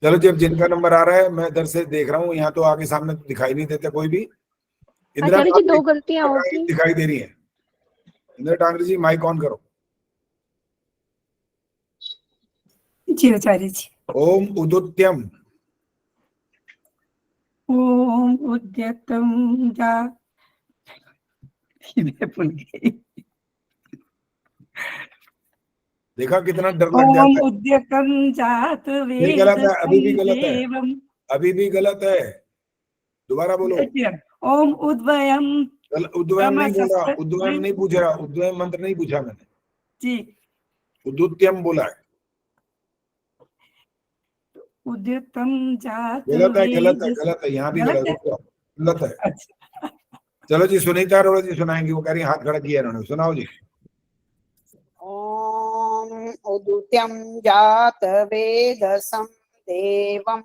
चलो जब जिनका नंबर आ रहा है, मैं इधर से देख रहा हूँ, यहाँ तो आगे सामने तो दिखाई नहीं देते कोई भी। इंदिरा आचार्य जी 2 गलतियां होगी। दिखाई दे रही है। इंदिरा टांगरी जी माइक ऑन करो। जी आचार्य जी। ओम उदुत्यम। ओम उद्यतम जा, मैं भूल गई। देखा कितना डर लग जाता है। उद्यतम जात ये गलत है, अभी भी गलत है, वेद अभी भी गलत है, दोबारा बोलो। ओम उद्वयम। उद्वयम नहीं बोल रहा, उद्वयम नहीं पूछ रहा, उद्वयम मंत्र नहीं पूछा मैंने जी, उदुत्यम बोला है। उद्यतम जात गलत है, गलत है, वेद। गलत है, यहाँ भी गलत गलत है। चलो जी सुनीता अरोड़ा जी सुनाएंगी, वो कह रही हाथ खड़ा किया इन्होंने, सुनाओ जी। ओम उदुत्यम जात वेदसं देवं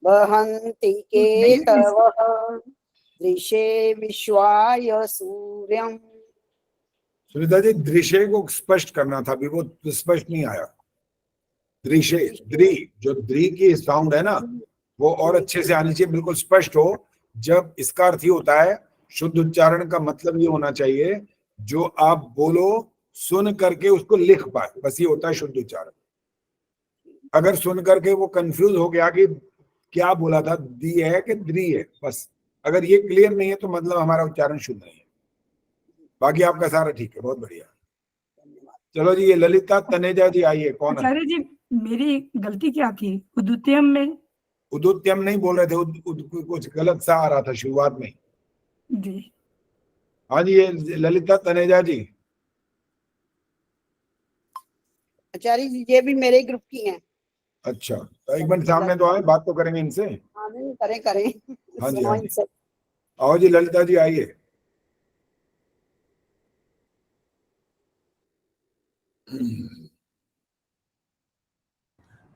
वहन्ति केतवः दृशे विश्वाय सूर्यं। सुनीता जी दृश्य को स्पष्ट करना था, अभी वो स्पष्ट नहीं आया। दृश्य, द्री, जो द्री की साउंड है ना, वो और अच्छे से आनी चाहिए, बिल्कुल स्पष्ट हो। जब इसका अर्थ ही होता है, शुद्ध उच्चारण का मतलब ये होना चाहिए जो आप बोलो सुन करके उसको लिख पाए, बस ये होता है शुद्ध उच्चारण। अगर सुन करके वो कंफ्यूज हो गया कि क्या बोला था, दी है कि द्री है, बस अगर ये क्लियर नहीं है तो मतलब हमारा उच्चारण शुद्ध नहीं है। बाकी आपका सारा ठीक है, बहुत बढ़िया। चलो जी, ये ललिता तनेजा जी आइए। कौन है? आचार्य जी मेरी गलती क्या थी? उदुत्यम में उदुत्यम नहीं बोल रहे थे, कुछ गलत सा आ रहा था शुरुआत में जी। हाँ जी, ये ललिता तनेजा जी। आचार्य जी ये भी मेरे ग्रुप की हैं। अच्छा, तो एक मिनट सामने तो आए, बात तो करेंगे इनसे। हाँ नहीं, करें करें। हाँ जी, सुनो हाँ जी, इनसे। आओ जी ललिता जी आइए।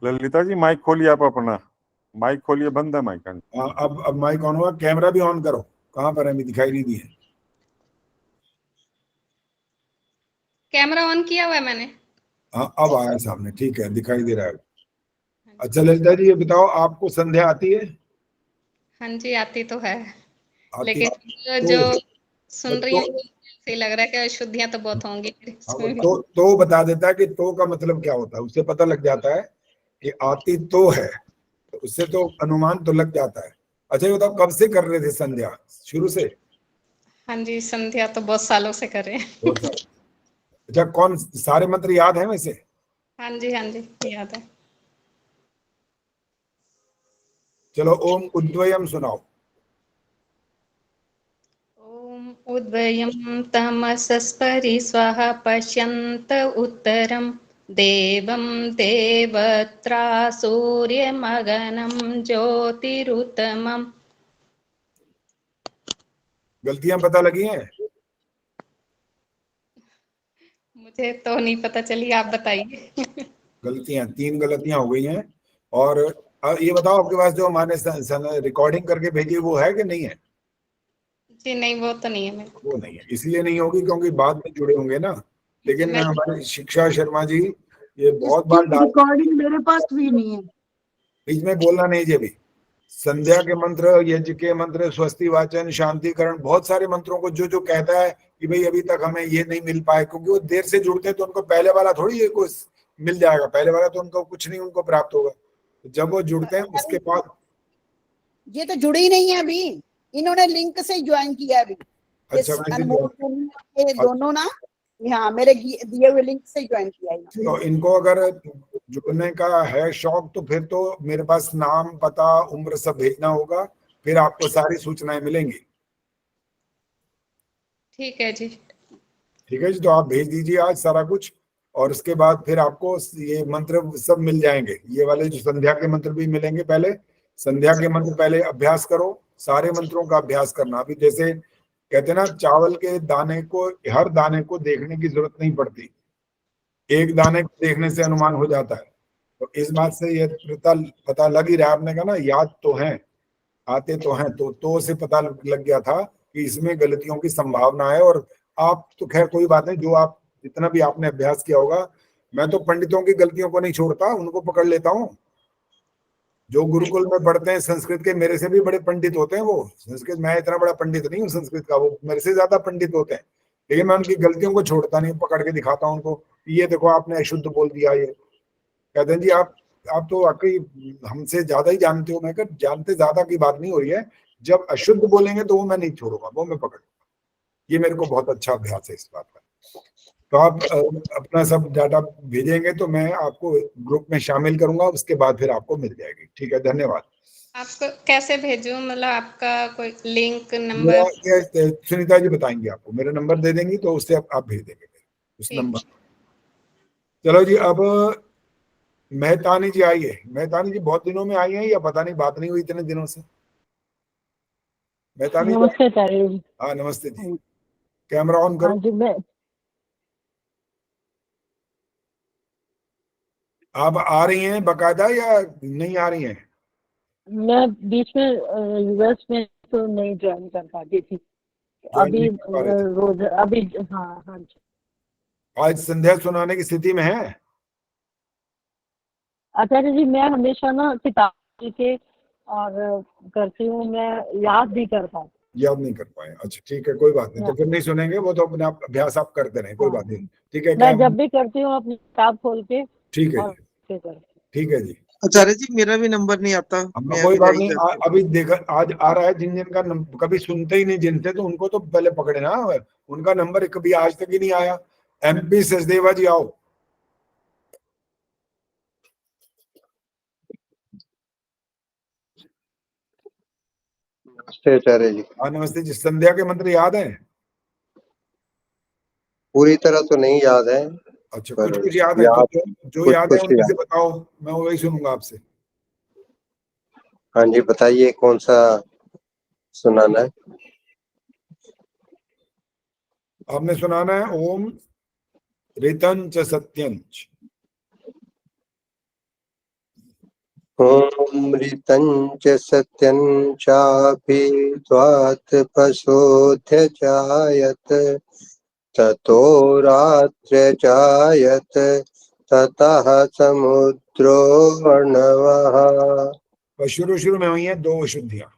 ललिता जी माइक खोलिए, आप अपना माइक खोलिए, बंद है माइक। हाँ, अब माइक ऑन हुआ, कैमरा भी ऑन करो। कहाँ पर है, अभी दिखाई नहीं दी है। कैमरा ऑन किया हुआ है मैंने। हाँ अब आया सामने, ठीक है, दिखाई दे रहा है। अच्छा ललिता जी ये बताओ, आपको संध्या आती है? हाँ जी आती तो है, आती लेकिन तो, जो सुन रही हूँ तो, सही लग रहा है कि अशुद्धियां तो बहुत होंगी इसमें भी। तो बता देता है कि तो का मतलब क्या होता है, उससे पता लग जाता है कि आती तो है, तो उससे तो अनुमान तो लग जाता है। अच्छा ये बताओ, कब से कर रहे थे संध्या, शुरू से? हाँ जी संध्या तो बहुत सालों से कर रहे हैं। अच्छा, कौन सारे मंत्र याद हैं वैसे? हाँ जी याद है। चलो ओम उद्वयम सुनाओ। ओम उद्वयं तमसस्परि स्वाहा पश्यन्त उत्तरं देवं देवत्रा सूर्यमगनं ज्योतिरुत्तमम्। गलतियां पता लगी हैं? मुझे तो नहीं पता चली, आप बताइए। गलतियां, 3 गलतियां हो गई हैं। और ये बताओ, आपके पास जो हमारे रिकॉर्डिंग करके भेजी वो है कि नहीं है? जी नहीं, वो तो नहीं है मेरे को। वो नहीं है, इसलिए नहीं होगी क्योंकि बाद में जुड़े होंगे ना। लेकिन हमारे शिक्षा शर्मा जी ये बहुत बार रिकॉर्डिंग मेरे पास भी नहीं है। बीच में बोलना नहीं जी। अभी संध्या के मंत्र, यज्ञ के मंत्र, स्वस्ति वाचन, शांतिकरण, बहुत सारे मंत्रों को जो कहता है कि भाई अभी तक हमें ये नहीं मिल पाए, क्योंकि वो देर से जुड़ते हैं तो उनको पहले वाला थोड़ी ये कुछ मिल जाएगा, पहले वाला तो उनको कुछ नहीं उनको प्राप्त होगा। तो जब वो जुड़ते हैं उसके बाद, ये तो जुड़े ही नहीं है अभी, इन्होंने लिंक से ज्वाइन किया अभी। अच्छा, ये दोनों ना, हाँ मेरे दिए हुए लिंक से ज्वाइन किया है। तो इनको अगर जुड़ने का है शौक तो फिर तो मेरे पास नाम, पता, उम्र सब भेजना होगा, फिर आपको सारी सूचनाएं मिलेंगी। ठीक है जी। ठीक है जी, तो आप भेज दीजिए आज सारा कुछ, और उसके बाद फिर आपको ये मंत्र सब मिल जाएंगे। ये वाले जो संध्या के मंत्र भी मिलेंगे, पहले संध्या के मंत्र पहले अभ्यास करो, सारे मंत्रों का अभ्यास करना। अभी जैसे कहते हैं ना, चावल के दाने को, हर दाने को देखने की जरूरत नहीं पड़ती, एक दाने को देखने से अनुमान हो जाता है। तो इस बात से ये पता लग ही रहा है, आपने कहा ना याद तो है, आते तो हैं, तो से पता लग गया था कि इसमें गलतियों की संभावना है। और आप तो खैर कोई बात नहीं, जो आप जितना भी आपने अभ्यास किया होगा, मैं तो पंडितों की गलतियों को नहीं छोड़ता, उनको पकड़ लेता हूँ। जो गुरुकुल में पढ़ते हैं संस्कृत के, मेरे से भी बड़े पंडित होते हैं वो। संस्कृत, मैं इतना बड़ा पंडित नहीं हूँ संस्कृत का, वो मेरे से ज्यादा पंडित होते हैं, लेकिन मैं उनकी गलतियों को छोड़ता नहीं, पकड़ के दिखाता हूँ उनको, ये देखो आपने अशुद्ध बोल दिया। ये कहते हैं जी आप तो वाकई हमसे ज्यादा ही जानते हो। मैं कहा जानते ज्यादा की बात नहीं हो रही है, जब अशुद्ध बोलेंगे तो वो मैं नहीं छोड़ूंगा, वो मैं पकड़। ये मेरे को बहुत अच्छा अभ्यास है इस बात का। तो आप अपना सब डाटा भेजेंगे तो मैं आपको ग्रुप में शामिल करूंगा, उसके बाद फिर आपको मिल जाएगी। ठीक है, धन्यवाद। आपको कैसे भेजूं, मतलब आपका कोई लिंक नंबर? सुनीता जी बताएंगे आपको, मेरा नंबर दे देंगी तो उससे आप भेज देंगे उस नंबर। चलो जी, अब मेहतानी जी आइए। मेहतानी जी बहुत दिनों में आई हैं या पता नहीं बात नहीं हुई इतने दिनों से? मेहतानी नमस्ते आचार्य जी। हाँ नमस्ते जी, कैमरा ऑन करो। हाँ जी, मैं आप आ रही हैं बकायदा या नहीं आ रही हैं? मैं बीच में यूएस में तो नहीं ज्वाइन कर पाती थी अभी, रोज अभी। हाँ हाँ जी। आज संध्या सुनाने की स्थिति में है? आचार्य जी, मैं हमेशा ना किताब के और करती हूँ, मैं याद नहीं कर पाती। याद नहीं कर पाए? अच्छा ठीक है, कोई बात नहीं, तो फिर नहीं सुनेंगे, वो तो अपने आप अभ्यास आप करते रहे, कोई बात नहीं। ठीक है, मैं जब भी करती हूँ अपनी किताब खोल के। ठीक है, ठीक है जी। आचार्य जी मेरा भी नंबर नहीं आता। कोई बात नहीं, अभी देखा आज आ रहा है। जिन जिन का कभी सुनते ही नहीं जिनसे, तो उनको तो पहले पकड़े ना, उनका नंबर कभी आज तक ही नहीं आया। MP सचदेवा जी आओ। नमस्ते आचार्य जी। हाँ नमस्ते जी। संध्या के मंत्र याद है? पूरी तरह तो नहीं याद है। अच्छा, कुछ कुछ याद है? जो याद है उनमें से बताओ, मैं वही सुनूंगा आपसे। हाँ जी बताइए, कौन सा सुनाना है? आपने सुनाना है ओम ऋतं च सत्यं च। ओम ऋतं च सत्यं चाभिद्वात् पशोध्य जायत ततो रात्रे जायत ततः समुद्रो अर्णवः। शुरू में हुई है 2 अशुद्धियां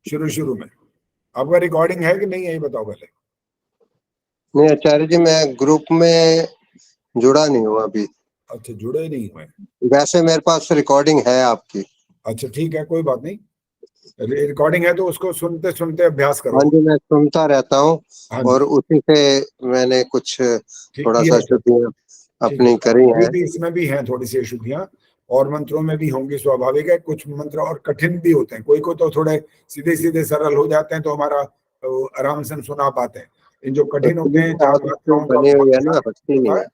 शुरू में। आपका रिकॉर्डिंग है कि नहीं है ये बताओ पहले। नहीं आचार्य जी, मैं ग्रुप में जुड़ा नहीं हूँ अभी। अच्छा, जुड़े नहीं हुए? वैसे मेरे पास रिकॉर्डिंग है आपकी। अच्छा ठीक है, कोई बात नहीं, रिकॉर्डिंग है तो उसको सुनते सुनते अभ्यास करो। हाँ जी, मैं सुनता रहता हूँ और उसी से मैंने कुछ थोड़ा सा शुद्धियाँ अपनी करी है। इसमें भी हैं थोड़ी सी अशुद्धियाँ, और मंत्रों में भी होंगी, स्वाभाविक है। कुछ मंत्र और कठिन भी होते हैं, कोई को तो थोड़े सीधे सीधे सरल हो जाते हैं, तो हमारा आराम से सुना पाते हैं। इन जो कठिन होते हैं, बनी हुई है ना, हटती नहीं है।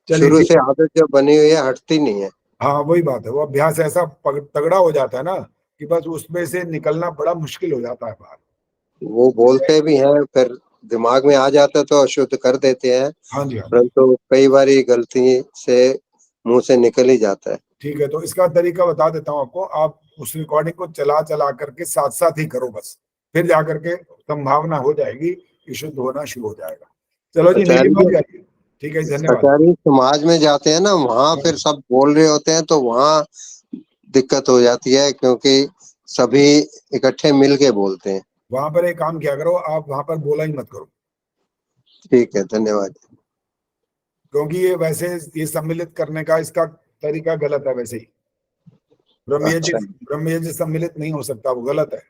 शुरू से आदत जो बनी हुई है हटती नहीं है। हाँ वही बात है, वो अभ्यास ऐसा तगड़ा हो जाता है ना कि बस उसमें से निकलना बड़ा मुश्किल हो जाता है बाहर। वो बोलते भी हैं, फिर दिमाग में आ जाता है तो अशुद्ध कर देते हैं। हाँ जी, परंतु कई बार गलती से मुंह से निकल ही जाता है। ठीक है, तो इसका तरीका बता देता हूँ आपको। आप उस रिकॉर्डिंग को चला करके साथ साथ ही करो बस, फिर जाकर के संभावना हो जाएगी कि शुद्ध होना शुरू हो जाएगा। चलो जी, जाइए। ठीक है, धन्यवाद। आचार्य समाज में जाते हैं ना, वहाँ फिर सब बोल रहे होते हैं तो वहाँ दिक्कत हो जाती है, क्योंकि सभी इकट्ठे मिल के बोलते हैं। वहां पर एक काम किया करो, आप वहां पर बोला ही मत करो। ठीक है, धन्यवाद। क्योंकि ये वैसे ये सम्मिलित करने का इसका तरीका गलत है वैसे ही। ब्रह्मयज्ञ सम्मिलित नहीं हो सकता, वो गलत है।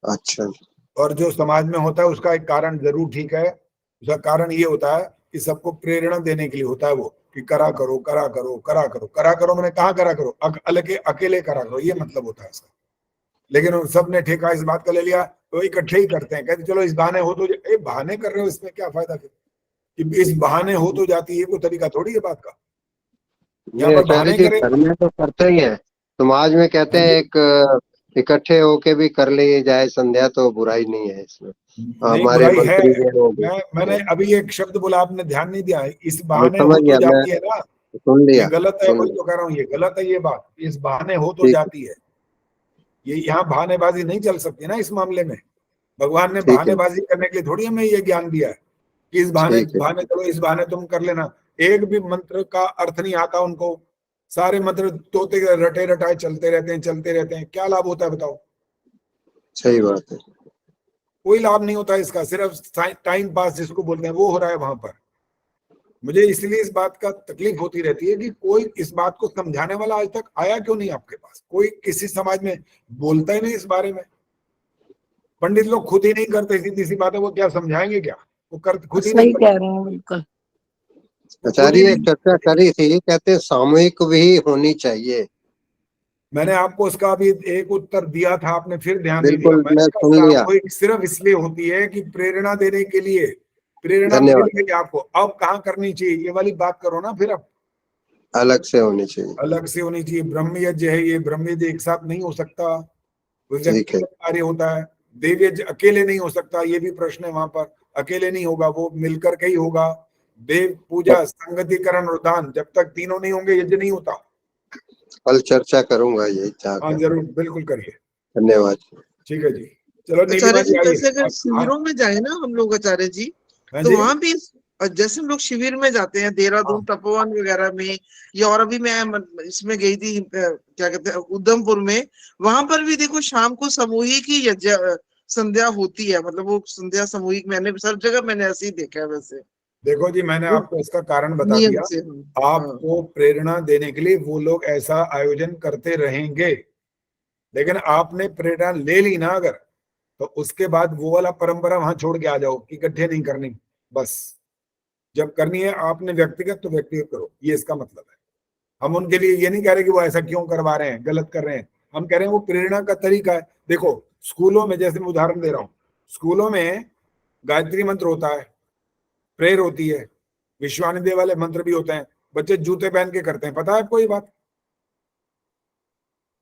अच्छा। और जो समाज में होता है उसका एक कारण जरूर ठीक है। उसका कारण ये होता है कि सबको प्रेरणा देने के लिए होता है वो, कि करा करो करा करो करा करो। करा करो मैंने कहा करा करो, अकेले करा करो, ये मतलब होता है इसका। लेकिन सबने ठेका इस बात का ले लिया तो इकट्ठे ही करते हैं, कहते चलो इस बहाने हो तो। बहाने कर रहे हो, इसमें क्या फायदा फिर कि इस बहाने हो तो जाती है, कोई तरीका थोड़ी है बात का। में तो करते ही है, समाज में कहते हैं एक इकट्ठे होके भी कर ली जाए संध्या तो बुराई नहीं है इसमें। हमारे बुराई है। मंत्री जो होंगे। मैंने अभी एक शब्द बोला, आपने ध्यान नहीं दिया। इस हम बहाने हो समझ तो गया, मैं जाती है ना, सुन ये लिया, गलत है, सुन वही लिया। तो कह रहा हूँ, ये गलत है ये बात। इस बहाने हो तो ठीक जाती है, ये यहाँ बहानेबाजी नहीं चल सकती ना इस मामले में। भगवान ने ठीक है, बहानेबाजी करने के लिए थोड़ी हमें ये ज्ञान दिया है कि इस बहाने ठीक है। बहाने करो, इस बहाने तुम कर लेना। एक भी मंत्र का अर्थ नहीं आता उनको, सारे मंत्र तोते रटे रटाए चलते रहते हैं, क्या लाभ होता है बताओ? सही बात है। कोई लाभ नहीं होता इसका, सिर्फ टाइम पास जिसको बोलते हैं वो हो रहा है वहां पर। मुझे इसलिए इस बात का तकलीफ होती रहती है कि कोई इस बात को समझाने वाला आज तक आया क्यों नहीं आपके पास? कोई किसी समाज में बोलता ही नहीं इस बारे में। पंडित लोग खुद ही नहीं करते, सीधी सी बात है, वो क्या समझाएंगे? क्या वो कर खुद ही नहीं सही करते। कह रहे हैं बिल्कुल। आचार्य एक चर्चा करी थी, कहते हैं सामूहिक भी होनी चाहिए। मैंने आपको उसका अभी एक उत्तर दिया था, आपने फिर ध्यान नहीं दिया। बिल्कुल, मैंने मैं कहा सुन लिया। सामूहिक सिर्फ इसलिए होती है कि प्रेरणा देने के लिए, प्रेरणा मिल धन्यवाद। गई आपको, अब कहाँ करनी चाहिए ये वाली बात करो ना। फिर अब अलग से होनी चाहिए। अलग से होनी चाहिए। ब्रह्म यज्ञ है, ये ब्रह्म यज्ञ एक साथ नहीं हो सकता, वो ठीक है। व्यक्तिगत कार्य होता है। देव यज्ञ अकेले नहीं हो सकता, ये भी प्रश्न है वहां पर। अकेले नहीं होगा, वो मिलकर के ही होगा। देव पूजा, संगतिकरण और दान, जब तक तीनों नहीं होंगे यज्ञ नहीं होता। कल चर्चा करूंगा ये हाँ जाकर। जरूर, बिल्कुल करिए। धन्यवाद। ठीक है जी, चलो नीलिमा आचार्य जी जी, आइए। जैसे अगर हाँ शिविरों में जाए ना हम लोग आचार्य जी, हाँ तो जी, वहां भी जैसे हम लोग शिविर में जाते हैं देहरादून तपोवन वगैरह में, या और अभी मैं इसमें गई थी क्या कहते हैं उधमपुर में, वहां पर भी देखो शाम को सामूहिक ही संध्या होती है। मतलब वो संध्या सामूहिक, मैंने सब जगह मैंने ऐसे ही देखा है। वैसे देखो जी, मैंने वो आपको इसका कारण बता नियम दिया। से। आपको प्रेरणा देने के लिए वो लोग ऐसा आयोजन करते रहेंगे, लेकिन आपने प्रेरणा ले ली ना अगर, तो उसके बाद वो वाला परंपरा वहां छोड़ के आ जाओ कि इकट्ठे नहीं करनी। बस जब करनी है आपने व्यक्तिगत, तो व्यक्तिगत करो, ये इसका मतलब है। हम उनके लिए ये नहीं कह रहे कि वो ऐसा क्यों करवा रहे हैं, गलत कर रहे हैं। हम कह रहे हैं वो प्रेरणा का तरीका है। देखो स्कूलों में, जैसे मैं उदाहरण दे रहा हूँ, स्कूलों में गायत्री मंत्र होता है, प्रेयर होती है, विश्वानिदेव वाले मंत्र भी होते हैं। बच्चे जूते पहन के करते हैं, पता है आपको ये बात?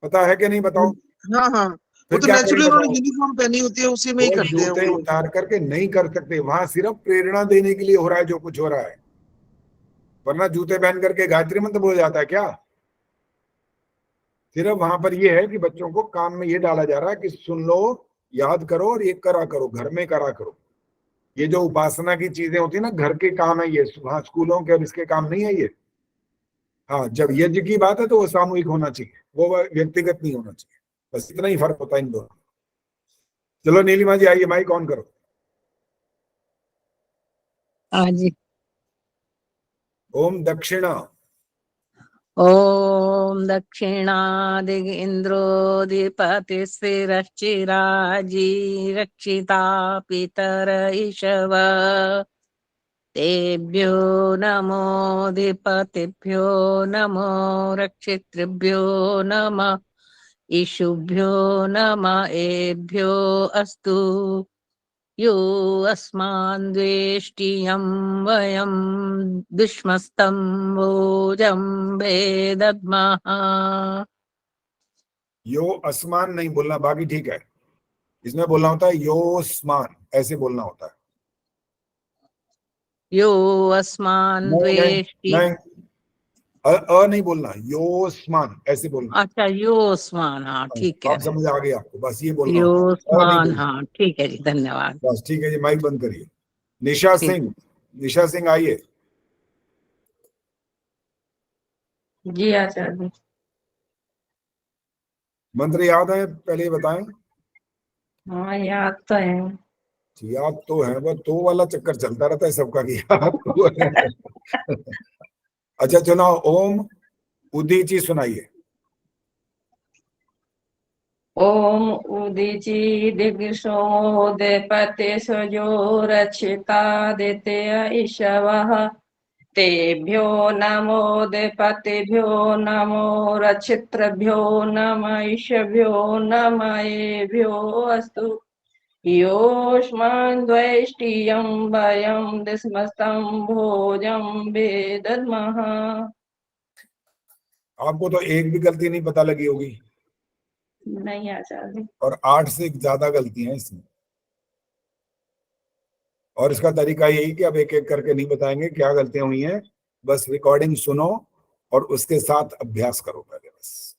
पता है कि नहीं बताओ? हाँ हाँ, वो फिर तो क्या करें नेचुरली उन्होंने बताओ? यूनिफॉर्म पहनी होती है, उसी में ही वो करते हैं जूते वो लोग। उतार करके नहीं कर सकते, वहां सिर्फ प्रेरणा देने के लिए हो रहा है जो कुछ हो रहा है। वरना जूते पहन करके गायत्री मंत्र बोल जाता है क्या? सिर्फ वहां पर ये है कि बच्चों को काम में ये डाला जा रहा है कि सुन लो, याद करो और ये करा करो, घर में करा करो। ये जो उपासना की चीजें होती है ना, घर के काम है ये, वहां स्कूलों के और इसके काम नहीं है ये। हाँ, जब यज्ञ की बात है तो वो सामूहिक होना चाहिए, वो व्यक्तिगत नहीं होना चाहिए। बस इतना ही फर्क होता है इन दोनों। चलो नीलिमा जी आइए, माइक ऑन करो। हाँ जी। ओम दक्षिणा ओम दक्षिणादिग इंद्रोदिपतिस्थिरश्चिराजी रक्षिता पितर ईशव तेभ्यो नमोधिपतिभ्यो नमो रक्षितृभ्यो नमः ईशुभ्यो नमः एभ्यो अस्तु यो अस्मान् द्वेष्टियं वयं दुष्मस्तं भोजं वेदद्मः। यो अस्मान नहीं बोलना, बाकी ठीक है। इसमें बोलना होता है योस्मान, ऐसे बोलना होता है। यो अस्मान् नहीं नहीं द्वेष्टि, नहीं, नहीं बोलना, योस्मान ऐसे बोलना। अच्छा योस्मान, हाँ ठीक है। आप समझ आ गई आपको, बस ये बोलना होता है, नहीं योस्मान, बोलना। हाँ ठीक है जी, धन्यवाद। बस ठीक है जी, माइक बंद करिए। निशा ठीक। सिंह, निशा सिंह आइए। जी आचार्य। मंत्र याद है? पहले ये बताएं। हाँ याद तो है। याद तो है, वो तो वाला चक्कर चलता रहता है सबका कि याद तो है। अच्छा चलो, ओम उदीची सुनाइए। ओम उदीची दिग्सोदपते सजो रक्षिता दित्य ईशवः तेभ्यो नमोदपतिभ्यो नमो रक्षितृभ्यो नमः ईशभ्यो नमः एभ्यो अस्तु योऽस्मान् द्वेष्टियं वयं दिस्मस्तं भोजं वेदद्मः। आपको तो एक भी गलती नहीं पता लगी होगी, नहीं आचार्य। और 8 से ज्यादा गलतियां हैं इसमें। और इसका तरीका यही कि अब एक एक करके नहीं बताएंगे क्या गलतियां हुई हैं, बस रिकॉर्डिंग सुनो और उसके साथ अभ्यास करो पहले बस।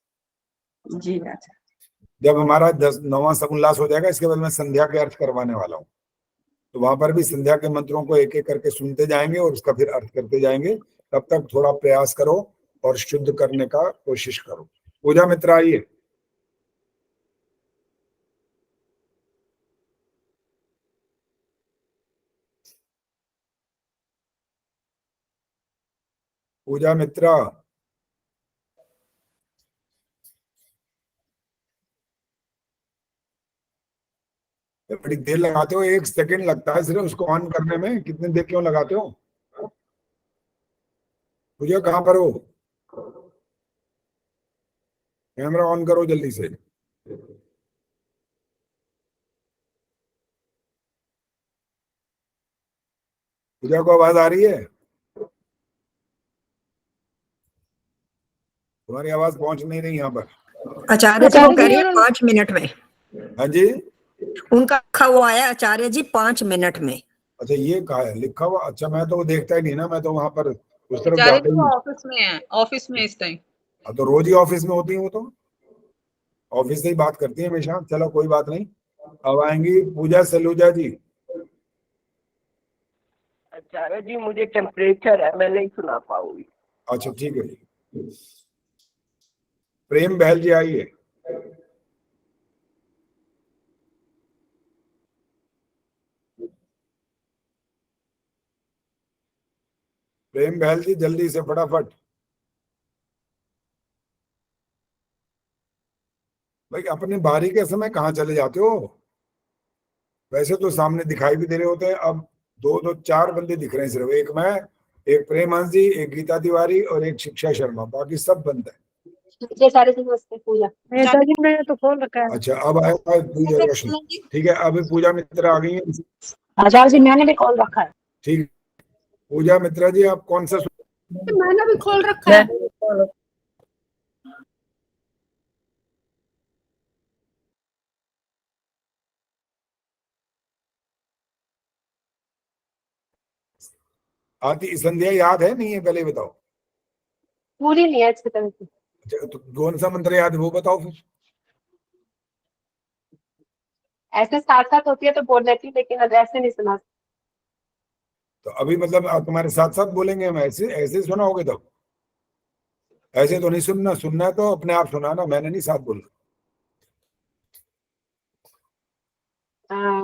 जी राजा। जब हमारा 9वां समुल्लास हो जाएगा, इसके बाद मैं संध्या के अर्थ करवाने वाला हूँ, तो वहां पर भी संध्या के मंत्रों को एक एक करके सुनते जाएंगे और उसका फिर अर्थ करते जाएंगे। तब तक थोड़ा प्रयास करो और शुद्ध करने का कोशिश करो। पूजा मित्र आइए। पूजा मित्रा, बड़ी देर लगाते हो, 1 सेकंड लगता है सिर्फ उसको ऑन करने में, कितनी देर क्यों लगाते हो? पूजा कहाँ पर हो? कैमरा ऑन करो जल्दी से। पूजा को आवाज आ रही है? तुम्हारी आवाज पहुंच नहीं रही यहाँ पर। आचार्य जी को करिए 5 मिनट में। हाँ जी, उनका लिखा हुआ है आचार्य जी 5 मिनट में। अच्छा ये कहा है लिखा हुआ? अच्छा मैं तो वो देखता ही नहीं ना, मैं तो वहां पर उस तरफ जाता ही नहीं। ऑफिस में है, ऑफिस में इस टाइम। तो रोज ही ऑफिस में होती है, वो तो ऑफिस से ही बात करती है हमेशा। चलो कोई बात नहीं, अब आएंगी पूजा सलूजा जी। आचार्य जी मुझे टेम्परेचर है, मैं नहीं सुना पाऊंगी। अच्छा ठीक है जी। प्रेम बहल जी आइए। प्रेम बहल जी जल्दी से फटाफट। भाई अपनी बारी के समय कहाँ चले जाते हो? वैसे तो सामने दिखाई भी दे रहे होते हैं, अब 4 बंदे दिख रहे हैं सिर्फ, एक मैं, एक प्रेम हंस जी, एक गीता तिवारी और एक शिक्षा शर्मा, बाकी सब बंद है। सारे पूजा नेताजी ने तो खोल रखा है। अच्छा अब आया पूजा रोशनी, ठीक है। अब पूजा मित्र आ गई है। आचार्य जी मैंने भी खोल रखा है। ठीक, पूजा मित्रा जी आप कौन सा? मैंने भी खोल रखा है। आती संध्या याद है नहीं है? पहले बताओ। पूरी नहीं है अच्छी तरह से। अच्छा तो कौन सा मंत्र याद है वो बताओ फिर। ऐसे साथ साथ होती है तो बोल लेती, लेकिन अब ऐसे नहीं सुना। तो अभी मतलब आप तुम्हारे साथ साथ बोलेंगे हम, ऐसे ऐसे सुना होगे तब? ऐसे तो नहीं सुनना, सुनना है तो अपने आप सुनाना, मैंने नहीं साथ बोलना।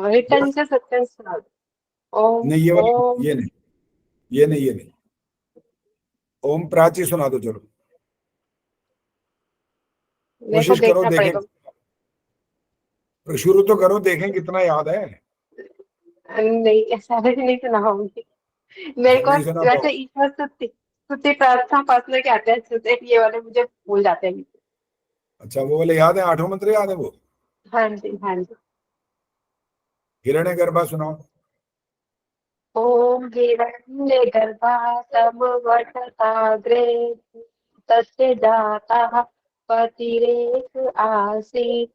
रिटर्न से सत्संग सुना। ओम नहीं ये वाली, ओम ये नहीं, ये नहीं, ये नहीं। ओम प्राची सुना दो चलो, कोशिश करो देखें, शुरू तो करो, देखें कितना याद है। नहीं ऐसा नहीं सुना होंगी मेरे को। नहीं सुना वैसे ईश्वर स्तुति प्रार्थना पासना के आते हैं, ये वाले मुझे भूल जाते हैं। अच्छा वो वाले याद है, 8 मंत्र याद है वो? हाँ जी हाँ जी। हिरण्य गर्भा सुनाओ। ओम हिरण्य गर्भा समवटताग्रे तस्य जातः पतिरेक आसीत्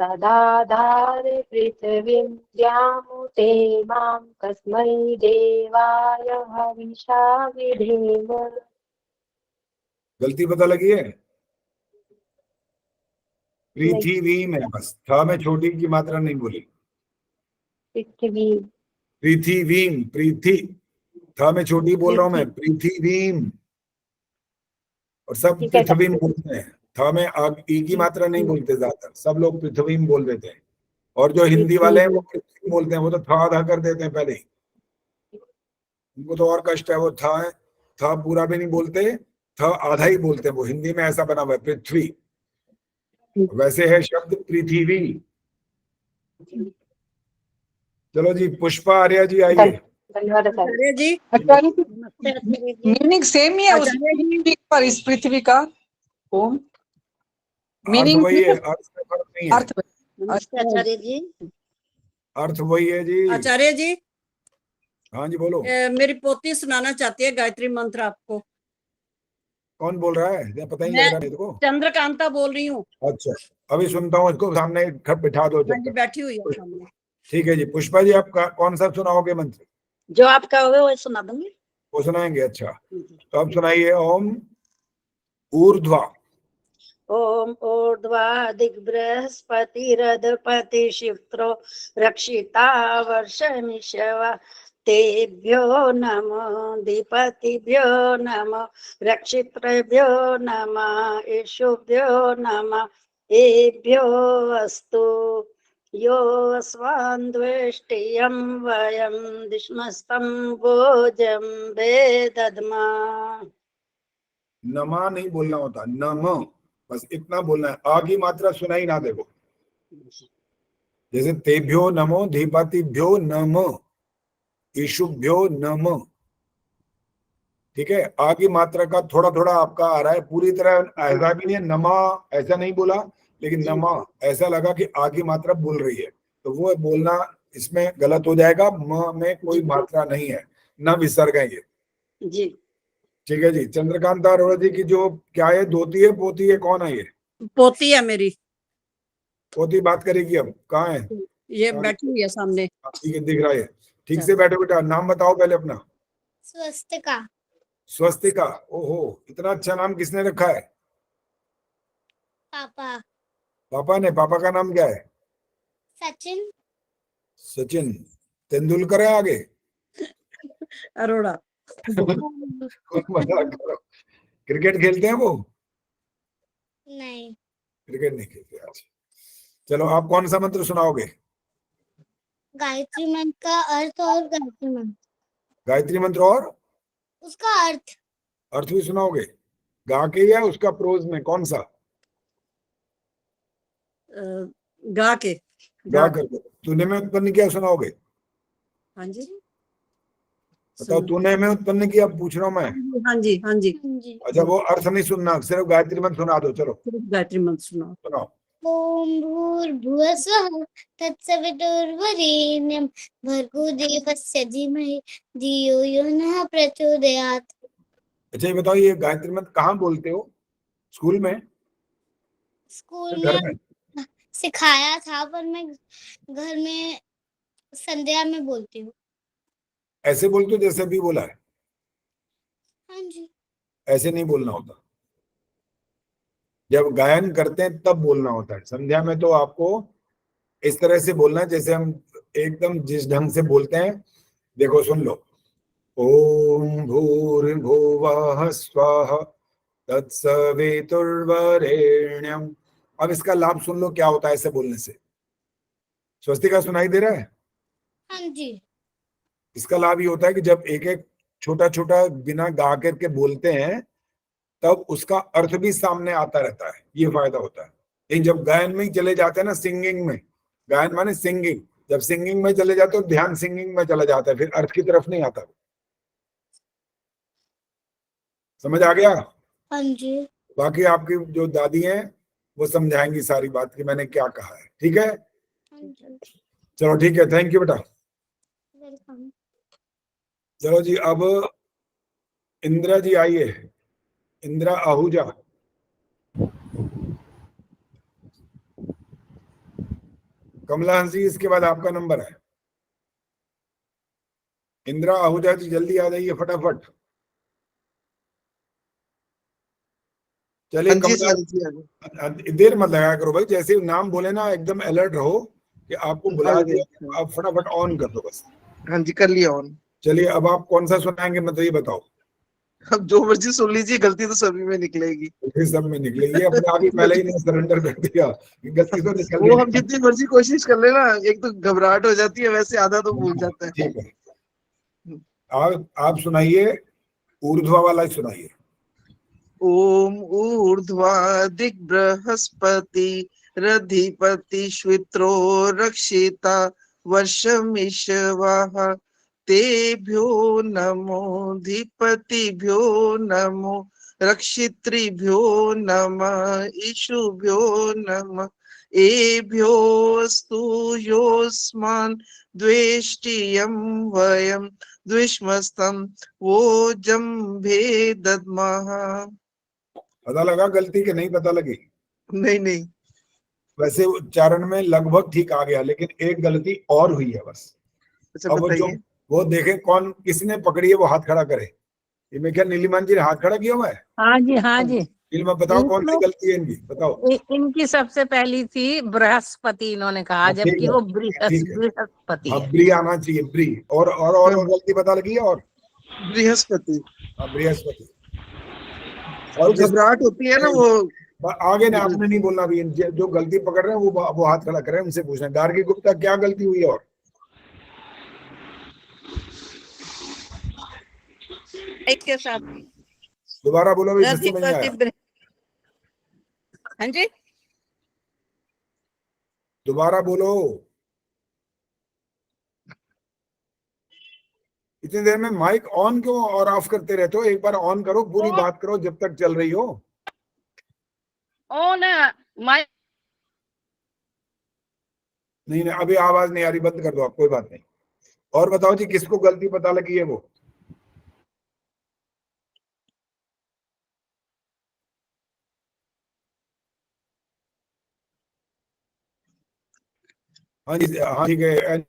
सदाधार पृथिवीं द्यामुते मां कस्मै देवाय हविषा विधेम। गलती पता लगी है? पृथ्वी में बस, था में छोटी की मात्रा नहीं बोली। पृथ्वी पृथ्वीम, पृथ्वी, था में छोटी बोल रहा हूं मैं, पृथ्वीम। और सब पृथ्वीम बोलते हैं, था में ई की मात्रा नहीं बोलते ज्यादातर, सब लोग पृथ्वीम बोल देते हैं। और जो हिंदी वाले हैं वो पृथ्वी बोलते हैं, वो तो था आधा कर देते हैं पहले ही, उनको तो और कष्ट है। वो था पूरा भी नहीं बोलते, था आधा ही बोलते हैं, वो हिंदी में ऐसा बना हुआ है पृथ्वी। वैसे है शब्द पृथ्वी। चलो जी पुष्पा आर्या जी आइए। धन्यवाद आचार्य जी। मीनिंग सेम ही है उस पृथ्वी पर, इस पृथ्वी का ओम मीनिंग वही है, अर्थ में फर्क नहीं है। आचार्य जी, अर्थ वही है जी। आचार्य जी हाँ जी बोलो। मेरी पोती सुनाना चाहती है गायत्री मंत्र आपको। कौन बोल रहा है? पता ही नहीं लग रहा मेरे को। चंद्रकांता बोल रही हूँ। अच्छा अभी सुनता हूँ, इसको सामने बिठा दो जब तक। बैठी हुई है सामने। ठीक है जी। पुष्पा जी आप कौन सा सुनाओगे मंत्र? जो आपका होगा वो सुना दूंगी। वो सुनाएंगे? अच्छा, तो अब सुनाइए ओम ऊर्ध्वा। ओम ऊर्ध्वा दिग्बृहस्पतिरधपति शिप्रो रक्षिता वर्षमिषवा तेभ्यो नमो दीपतिभ्यो नमो रक्षित्रेभ्यो नमः ईशुभ्यो नमः एभ्यो अस्तु यो अस्मान् द्वेष्टियं वयं दिश्मस्तं भोजं वेदद्मा। नमा नहीं बोलना होता, नम, बस इतना बोलना है। आ की मात्रा सुनाई ना देखो, जैसे तेभ्यो नमो धीपातिभ्यो नम ईशुभ्यो नम, ठीक है। आ की मात्रा का थोड़ा थोड़ा आपका आ रहा है, पूरी तरह ऐसा भी नहीं है नमा ऐसा नहीं बोला, लेकिन नमा ऐसा लगा कि आ की मात्रा बोल रही है, तो वो बोलना इसमें गलत हो जाएगा। म में कोई मात्रा नहीं है, न विसर्ग है ये जी। ठीक है जी। चंद्रकांता अरोड़ा जी की जो क्या है, दोती है पोती है, कौन है ये? पोती है मेरी। पोती बात करेगी अब, कहाँ है? ये बैठी हुई है सामने। ठीक है, दिख रहा है। ठीक से बैठो बेटा, नाम बताओ पहले अपना। स्वस्तिका। स्वस्तिका, ओहो इतना अच्छा नाम किसने रखा है? पापा। पापा ने? पापा का नाम क्या है? सचिन। सचिन तेंदुलकर है आगे? अरोड़ा। मजाक करो। क्रिकेट खेलते हैं वो? नहीं। क्रिकेट नहीं खेलते आज। चलो आप कौन सा मंत्र सुनाओगे? गायत्री मंत्र का अर्थ और गायत्री मंत्र। गायत्री मंत्र और उसका अर्थ। अर्थ भी सुनाओगे? गा के या उसका प्रोज में, कौन सा? गा के। गा कर। तूने में उत्पन्न किया सुनाओगे? हाँ जी। बताओ, तूने में उत्पन्न किया पूछ रहा हूँ मैं। हाँ जी हाँ जी। अच्छा, वो अर्थ नहीं सुनना, सिर्फ गायत्री मंत्र सुना दो। चलो गायत्री मंत्र सुनाओ। सुनाओ। ओम भूर्भुवः स्वः तत्सवितुर्वरेण्यं भर्गो देवस्य धीमहि धियो यो नः प्रचोदयात्। अच्छा ये बताओ, ये गायत्री मंत्र कहाँ बोलते हो? स्कूल में? स्कूल घर में सिखाया था, पर मैं घर में संध्या में बोलती हूँ। ऐसे बोलते हो जैसे भी बोला है? हाँ जी। ऐसे नहीं बोलना होता, जब गायन करते हैं तब बोलना होता है। संध्या में तो आपको इस तरह से बोलना है जैसे हम एकदम जिस ढंग से बोलते हैं। देखो सुन लो, ओम भूर्भुवः स्वः तत्सवितुर्वरेण्यम। अब इसका लाभ सुन लो क्या होता है ऐसे बोलने से। स्वस्तिका सुनाई दे रहा है? हाँ जी। इसका लाभ ये होता है कि जब एक एक छोटा छोटा बिना गा करके बोलते हैं तब उसका अर्थ भी सामने आता रहता है, ये फायदा होता है। लेकिन जब गायन में ही चले जाते हैं ना, सिंगिंग में, गायन माने सिंगिंग, जब सिंगिंग में चले जाते हो ध्यान सिंगिंग में चला जाता है, फिर अर्थ की तरफ नहीं आता। समझ आ गया? हाँ जी। बाकी आपकी जो दादी हैं वो समझाएंगी सारी बात कि मैंने क्या कहा है, ठीक है? चलो ठीक है, थैंक यू बेटा। वेलकम। चलो जी, अब इंदिरा जी आइए, इंदिरा आहूजा। कमला हंस जी, इसके बाद आपका नंबर है। इंदिरा आहूजा जी जल्दी आ जाइए फटाफट। चलिए कमला, देर मत लगाया करो भाई, जैसे नाम बोले ना एकदम अलर्ट रहो कि आपको बुला दिया, आप फटाफट ऑन कर दो बस। हाँ जी, कर लिया ऑन। चलिए अब आप कौन सा सुनाएंगे मतलब ये बताओ। अब जो मर्जी सुन लीजिए, गलती तो सभी में निकलेगी। सब में निकलेगी, अपने आप ही पहले ही नहीं सरेंडर कर दिया, गलती तो निकल। वो हम जितनी मर्जी कोशिश कर लेना, एक तो घबराहट हो जाती है, वैसे आधा तो भूल जाता है। ठीक है, आप सुनाइए, ऊर्ध्वा वाला सुनाइए। ओम ऊर्ध्वा दिग्बृहस्पति रधिपति श्वित्रो रक्षिता वर्षमिषवः तेभ्यो नमो धीपतिभ्यो नमो रक्षितृभ्यो नमः ईशुभ्यो नमः एभ्योऽस्तु योऽस्मान् द्वेष्टियं वयं द्विष्मस्तं वोजं भेदद्मः। पता लगा गलती के नहीं पता लगी? नहीं, वैसे उच्चारण में लगभग ठीक आ गया, लेकिन एक गलती और हुई है बस। अच्छा अब बताइए। वो देखे कौन किसने पकड़ी है, वो हाथ खड़ा करे। ये मैं क्या नीलिमान जी ने हाथ खड़ा किया हुआ है? हाँ जी, हाँ जी। फिल्म बताओ कौन सी गलती है इनकी, बताओ। इनकी सबसे पहली थी बृहस्पति, इन्होंने कहा, ठीक जबकि है, वो ठीक है। बृहस्पति हाँ, है। ब्री आना चाहिए, ब्री। और गलती पता लगी है? और बृहस्पति। हाँ, बृहस्पति। और घबराहट होती है ना वो। आगे ने आपने नहीं बोलना भी, जो गलती पकड़ रहे हैं वो हाथ खड़ा करें, उनसे पूछना। गार्गी गुप्ता, क्या गलती हुई? और एक के साथ दोबारा बोलो भाई, समझ नहीं आया। हाँ जी, दोबारा बोलो। इतनी देर में माइक ऑन क्यों और ऑफ करते रहते हो? एक बार ऑन करो, पूरी बात करो जब तक चल रही हो। ऑन माइक नहीं, अभी आवाज नहीं आ रही, बंद कर दो आप, कोई बात नहीं। और बताओ जी, किसको गलती पता लगी है? वो हाँ जी, हाँ ठीक है।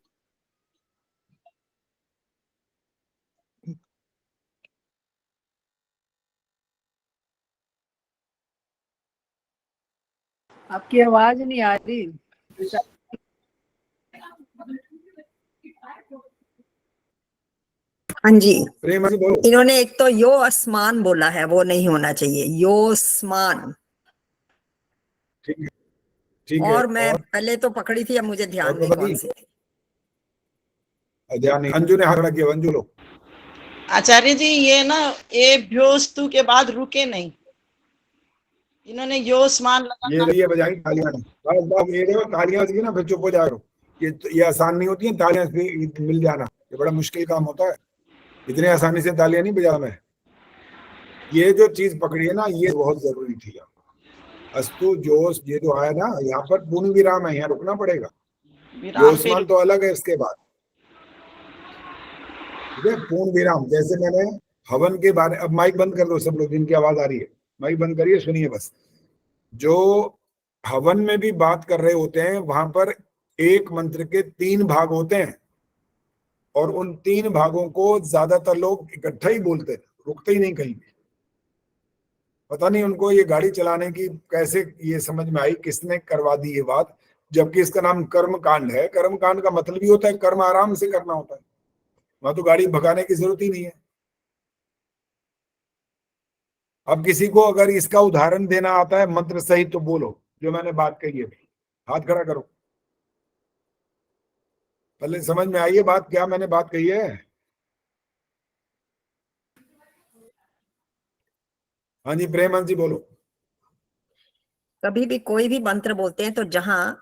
आपकी आवाज नहीं आ रही। हाँ जी, प्रेम से बोलो। इन्होंने एक तो यो आसमान बोला है, वो नहीं होना चाहिए, योस्मान। ठीक है, ठीक है। और मैं पहले तो पकड़ी थी, अब मुझे ध्यान नहीं कौन सी थी। ध्यान नहीं। अंजू ने हाथ खड़ा किया, अंजू लो। आचार्य जी, ये ना ए भ्योस्तु के बाद रुके नहीं, इन्होंने योस्मान लगाना। ये बजाई तालियां। बस बस, ये देखो तालियां बज गई ना, फिर चुप हो जाओ। ये आसान नहीं होती है तालियां मिल जाना, ये बड़ा मुश्किल काम होता है। इतने आसानी से तालियां नहीं बजा मैं। ये जो चीज पकड़ी है ना, ये बहुत जरूरी थी। अस्तु जोश, ये जो आया ना, यहाँ पर पूर्ण विराम है, यहाँ रुकना पड़ेगा। योस्मान तो अलग है इसके बाद, ठीक है। पूर्ण विराम, जैसे मैंने हवन के बारे। अब माइक बंद कर दो सब लोग, जिनकी आवाज आ रही है माइक बंद करिए, सुनिए बस। जो हवन में भी बात कर रहे होते हैं, वहां पर एक मंत्र के 3 भाग होते हैं, और उन 3 भागों को ज्यादातर लोग इकट्ठा ही बोलते हैं, रुकते ही नहीं कहीं भी। पता नहीं उनको ये गाड़ी चलाने की कैसे ये समझ में आई, किसने करवा दी ये बात, जबकि इसका नाम कर्म कांड है। कर्म कांड का मतलब ही होता है कर्म आराम से करना होता है, वहां तो गाड़ी भगाने की जरूरत ही नहीं है। अब किसी को अगर इसका उदाहरण देना आता है मंत्र सहित, तो बोलो जो मैंने बात कही है, हाथ खड़ा करो। पहले समझ में आई है बात, क्या मैंने बात कही है? हाँ जी, प्रेम जी बोलो। कभी भी कोई भी मंत्र बोलते हैं तो जहां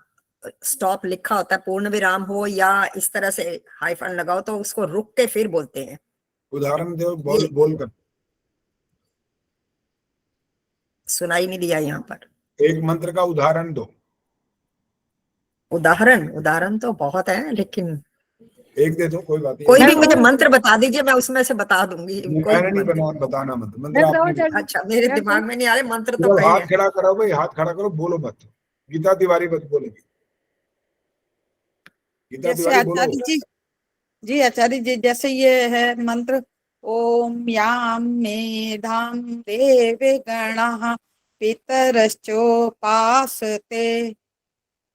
स्टॉप लिखा होता है, पूर्ण विराम हो या इस तरह से हाइफन लगाओ, तो उसको रुक के फिर बोलते हैं। उदाहरण दो, बोल कर। सुनाई नहीं दिया यहाँ पर। एक मंत्र का उदाहरण दो। उदाहरण तो बहुत है, लेकिन एक दे दो, कोई बात नहीं। कोई भी मुझे मंत्र बता दीजिए, मैं उसमें से बता दूंगी। मैंने नहीं बताना मंत्र आपने। अच्छा, मेरे दिमाग में नहीं आ रहे मंत्र तो कई हाथ हैं। खड़ा करो भाई, हाथ खड़ा करो, बोलो मत। गीता तिवारी मत बोलेगी। गीता जैसे तिवारी बोलो। आचार्य जी, जी आचार्य जी, जैसे ये है मंत्र, ओम याम मेधाम देवे गणः पितरश्चोपासते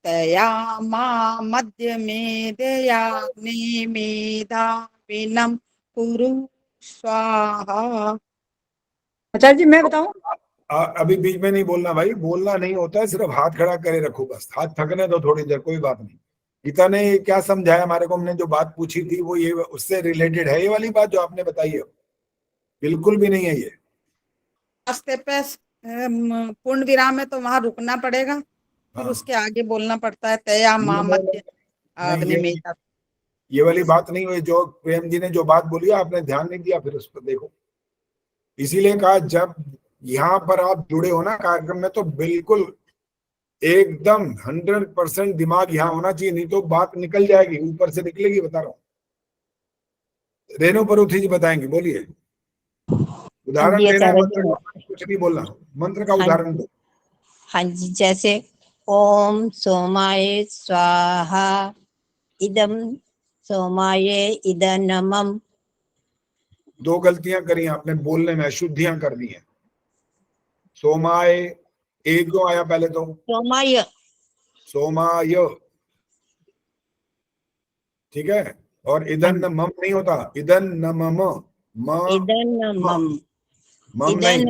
तया मा मध्य में दयाग्नि मेधाविनम कुरु स्वाहा। आचार्य जी मैं बताऊं? अभी बीच में नहीं बोलना भाई, बोलना नहीं होता है, सिर्फ हाथ खड़ा करे रखो बस। हाथ थकने दो थोड़ी देर, कोई बात नहीं। गीता ने क्या समझाया हमारे को? हमने जो बात पूछी थी वो ये उससे रिलेटेड है, ये वाली बात जो आपने बताई है? बिल्कुल भी नहीं है ये। रास्ते पे पूर्ण विराम है तो वहां रुकना पड़ेगा, फिर उसके आगे बोलना पड़ता है तया मा मध्य अग्नि में। ये वाली बात नहीं हुई। जो प्रेम जी ने जो बात बोली, आपने ध्यान नहीं दिया, फिर उस पर देखो। इसीलिए कहा, जब यहाँ पर आप जुड़े हो ना कार्यक्रम में, तो बिल्कुल एकदम 100% दिमाग यहाँ होना चाहिए, नहीं तो बात निकल जाएगी, ऊपर से निकलेगी, बता रहा हूँ। रेणु परुथी जी बताएंगे, बोलिए। उदाहरण देना है, मंत्र कुछ नहीं बोलना, मंत्र का उदाहरण दो। हाँ जी, जैसे ओम सोमाय स्वाहा इदम सोमाये इदनमम। दो गलतियां करी आपने बोलने में, अशुद्धियां कर दी हैं। सोमाय एक दो आया पहले तो, सोमाय। सोमाय, ठीक है। और इदन मम नहीं होता, इदन न मम, इदनमम। मम नहीं।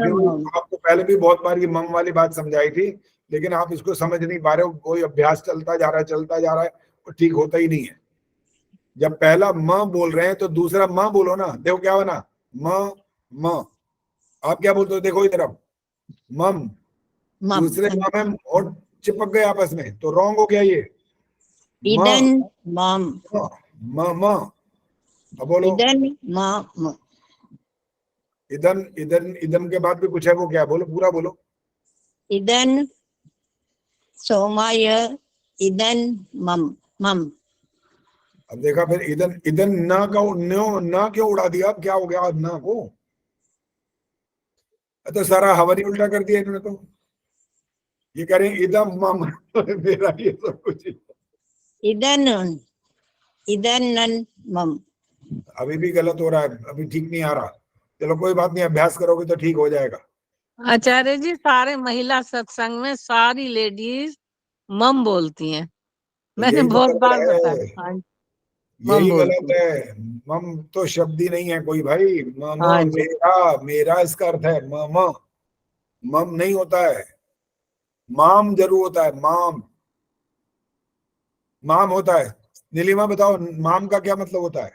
आपको पहले भी बहुत बार ये मम वाली बात समझाई थी, लेकिन आप इसको समझ नहीं पा रहे हो। कोई अभ्यास चलता जा रहा है, वो ठीक होता ही नहीं है। जब पहला म बोल रहे हैं तो दूसरा म बोलो ना। देखो क्या बना, म। आप क्या बोलते हो, देखो इधर, अब मम, दूसरे म में और चिपक गए आपस में, तो रॉन्ग हो गया ये। इदन मम। म अब बोलो, इदन मम। इदन, इदन, इदम के बाद भी कुछ है, वो क्या है? बोलो, पूरा बोलो। इदन सोमाय इदन मम मम। अब देखा फिर, इदन, इदन ना का ना क्यों उड़ा दिया? अब क्या हो गया ना को? तो सारा हवारी उल्टा कर दिया इन्होंने तो। ये कह रहे हैं इदम मम मेरा ये सब कुछ। इदन इदन मम। अभी भी गलत हो रहा है, अभी ठीक नहीं आ रहा। चलो कोई बात नहीं, अभ्यास करोगे तो ठीक हो जाएगा। आचार्य जी, सारे महिला सत्संग में सारी लेडीज मम बोलती हैं। मैंने यही तो बहुत गड़बड़ बार है, बताया। हाँ, मम यही बोलती गलत है। मम तो शब्द ही नहीं है कोई भाई। मम हाँ जी। मेरा, मेरा इसका अर्थ है मम। मम नहीं होता है, माम जरूर होता है। माम, माम होता है। नीलिमा बताओ, माम का क्या मतलब होता है?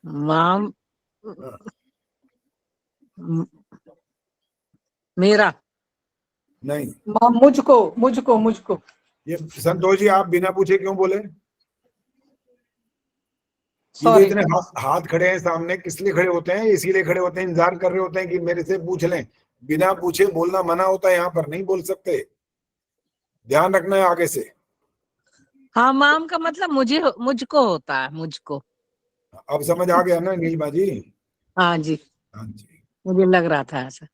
माम मेरा नहीं, मुझको मुझको मुझको। ये संतोष जी आप बिना पूछे क्यों बोले? ये जो Sorry. इतने हाथ खड़े हैं सामने, किस लिए खड़े होते हैं? इसीलिए खड़े होते हैं, इंतजार कर रहे होते हैं कि मेरे से पूछ लें। बिना पूछे बोलना मना होता है, यहाँ पर नहीं बोल सकते। ध्यान रखना है आगे से। हाँ, माम का मतलब मुझको होता है, मुझको। अब समझ आ गया ना नीलिमा जी? हाँ जी, हाँ जी। मुझे लग रहा था ऐसा।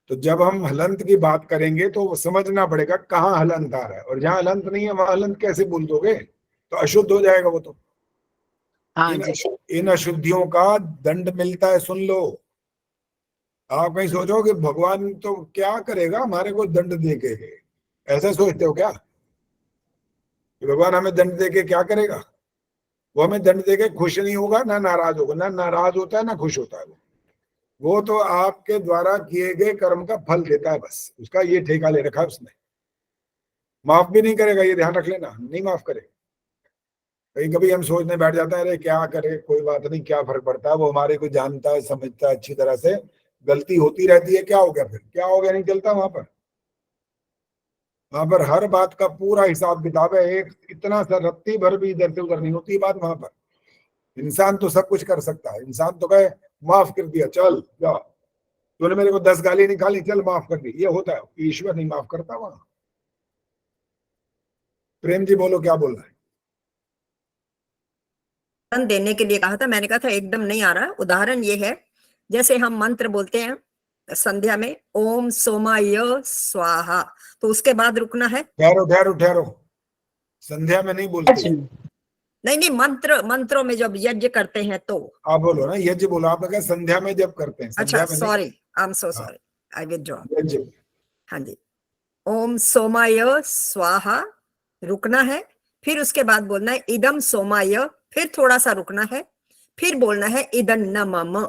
तो जब हम हलंत की बात करेंगे तो समझना पड़ेगा कहाँ हलंत आ रहा है, और जहाँ हलंत नहीं है वहां हलंत कैसे बोल दोगे? तो अशुद्ध हो जाएगा वो तो। हाँ जी। इन अशुद्धियों का दंड मिलता है, सुन लो। आप कहीं सोचो कि भगवान तो क्या करेगा हमारे को दंड दे के, ऐसा सोचते हो क्या कि भगवान हमें दंड दे के क्या करेगा? वो हमें दंड दे के खुश नहीं होगा, ना नाराज होगा। ना नाराज होता है ना खुश होता है। वो तो आपके द्वारा किए गए कर्म का फल देता है, बस उसका ये ठेका ले रखा है उसने। माफ भी नहीं करेगा, ये ध्यान रख लेना, नहीं माफ करेगा। कहीं कभी हम सोचने बैठ जाते हैं, अरे क्या करे, कोई बात नहीं, क्या फर्क पड़ता है, वो हमारे को जानता है, समझता है अच्छी तरह से। गलती होती रहती है, क्या हो गया? फिर क्या हो गया? नहीं चलता वहां पर। वहां पर हर बात का पूरा हिसाब किताब है। एक इतना सा रत्ती भर भी इधर से उधर नहीं होती बात वहां पर। इंसान तो सब कुछ कर सकता है। इंसान तो कहे माफ कर दिया, चल जा, तूने मेरे को 10 गाली निकाली, चल माफ कर दी, ये होता है। ईश्वर नहीं माफ करता वहां। प्रेम जी बोलो, क्या बोल रहे हैं? देने के लिए कहा था, मैंने कहा था एकदम नहीं आ रहा। उदाहरण ये है, जैसे हम मंत्र बोलते हैं संध्या में, ओम सोमाय स्वाहा, तो उसके बाद रुकना है। ठहरो ठहरो ठहरो, संध्या में नहीं बोलते। नहीं, मंत्रों में जब यज्ञ करते हैं तो आप बोलो ना, यज्ञ बोलो। आपने कहा संध्या में जब करते हैं, संध्या अच्छा में sorry, I am so sorry, I withdraw. यज्ञ। हाँ जी, ओम सोमाय स्वाहा, रुकना है। फिर उसके बाद बोलना है इदम सोमाय, फिर थोड़ा सा रुकना है, फिर बोलना है इदन न मम।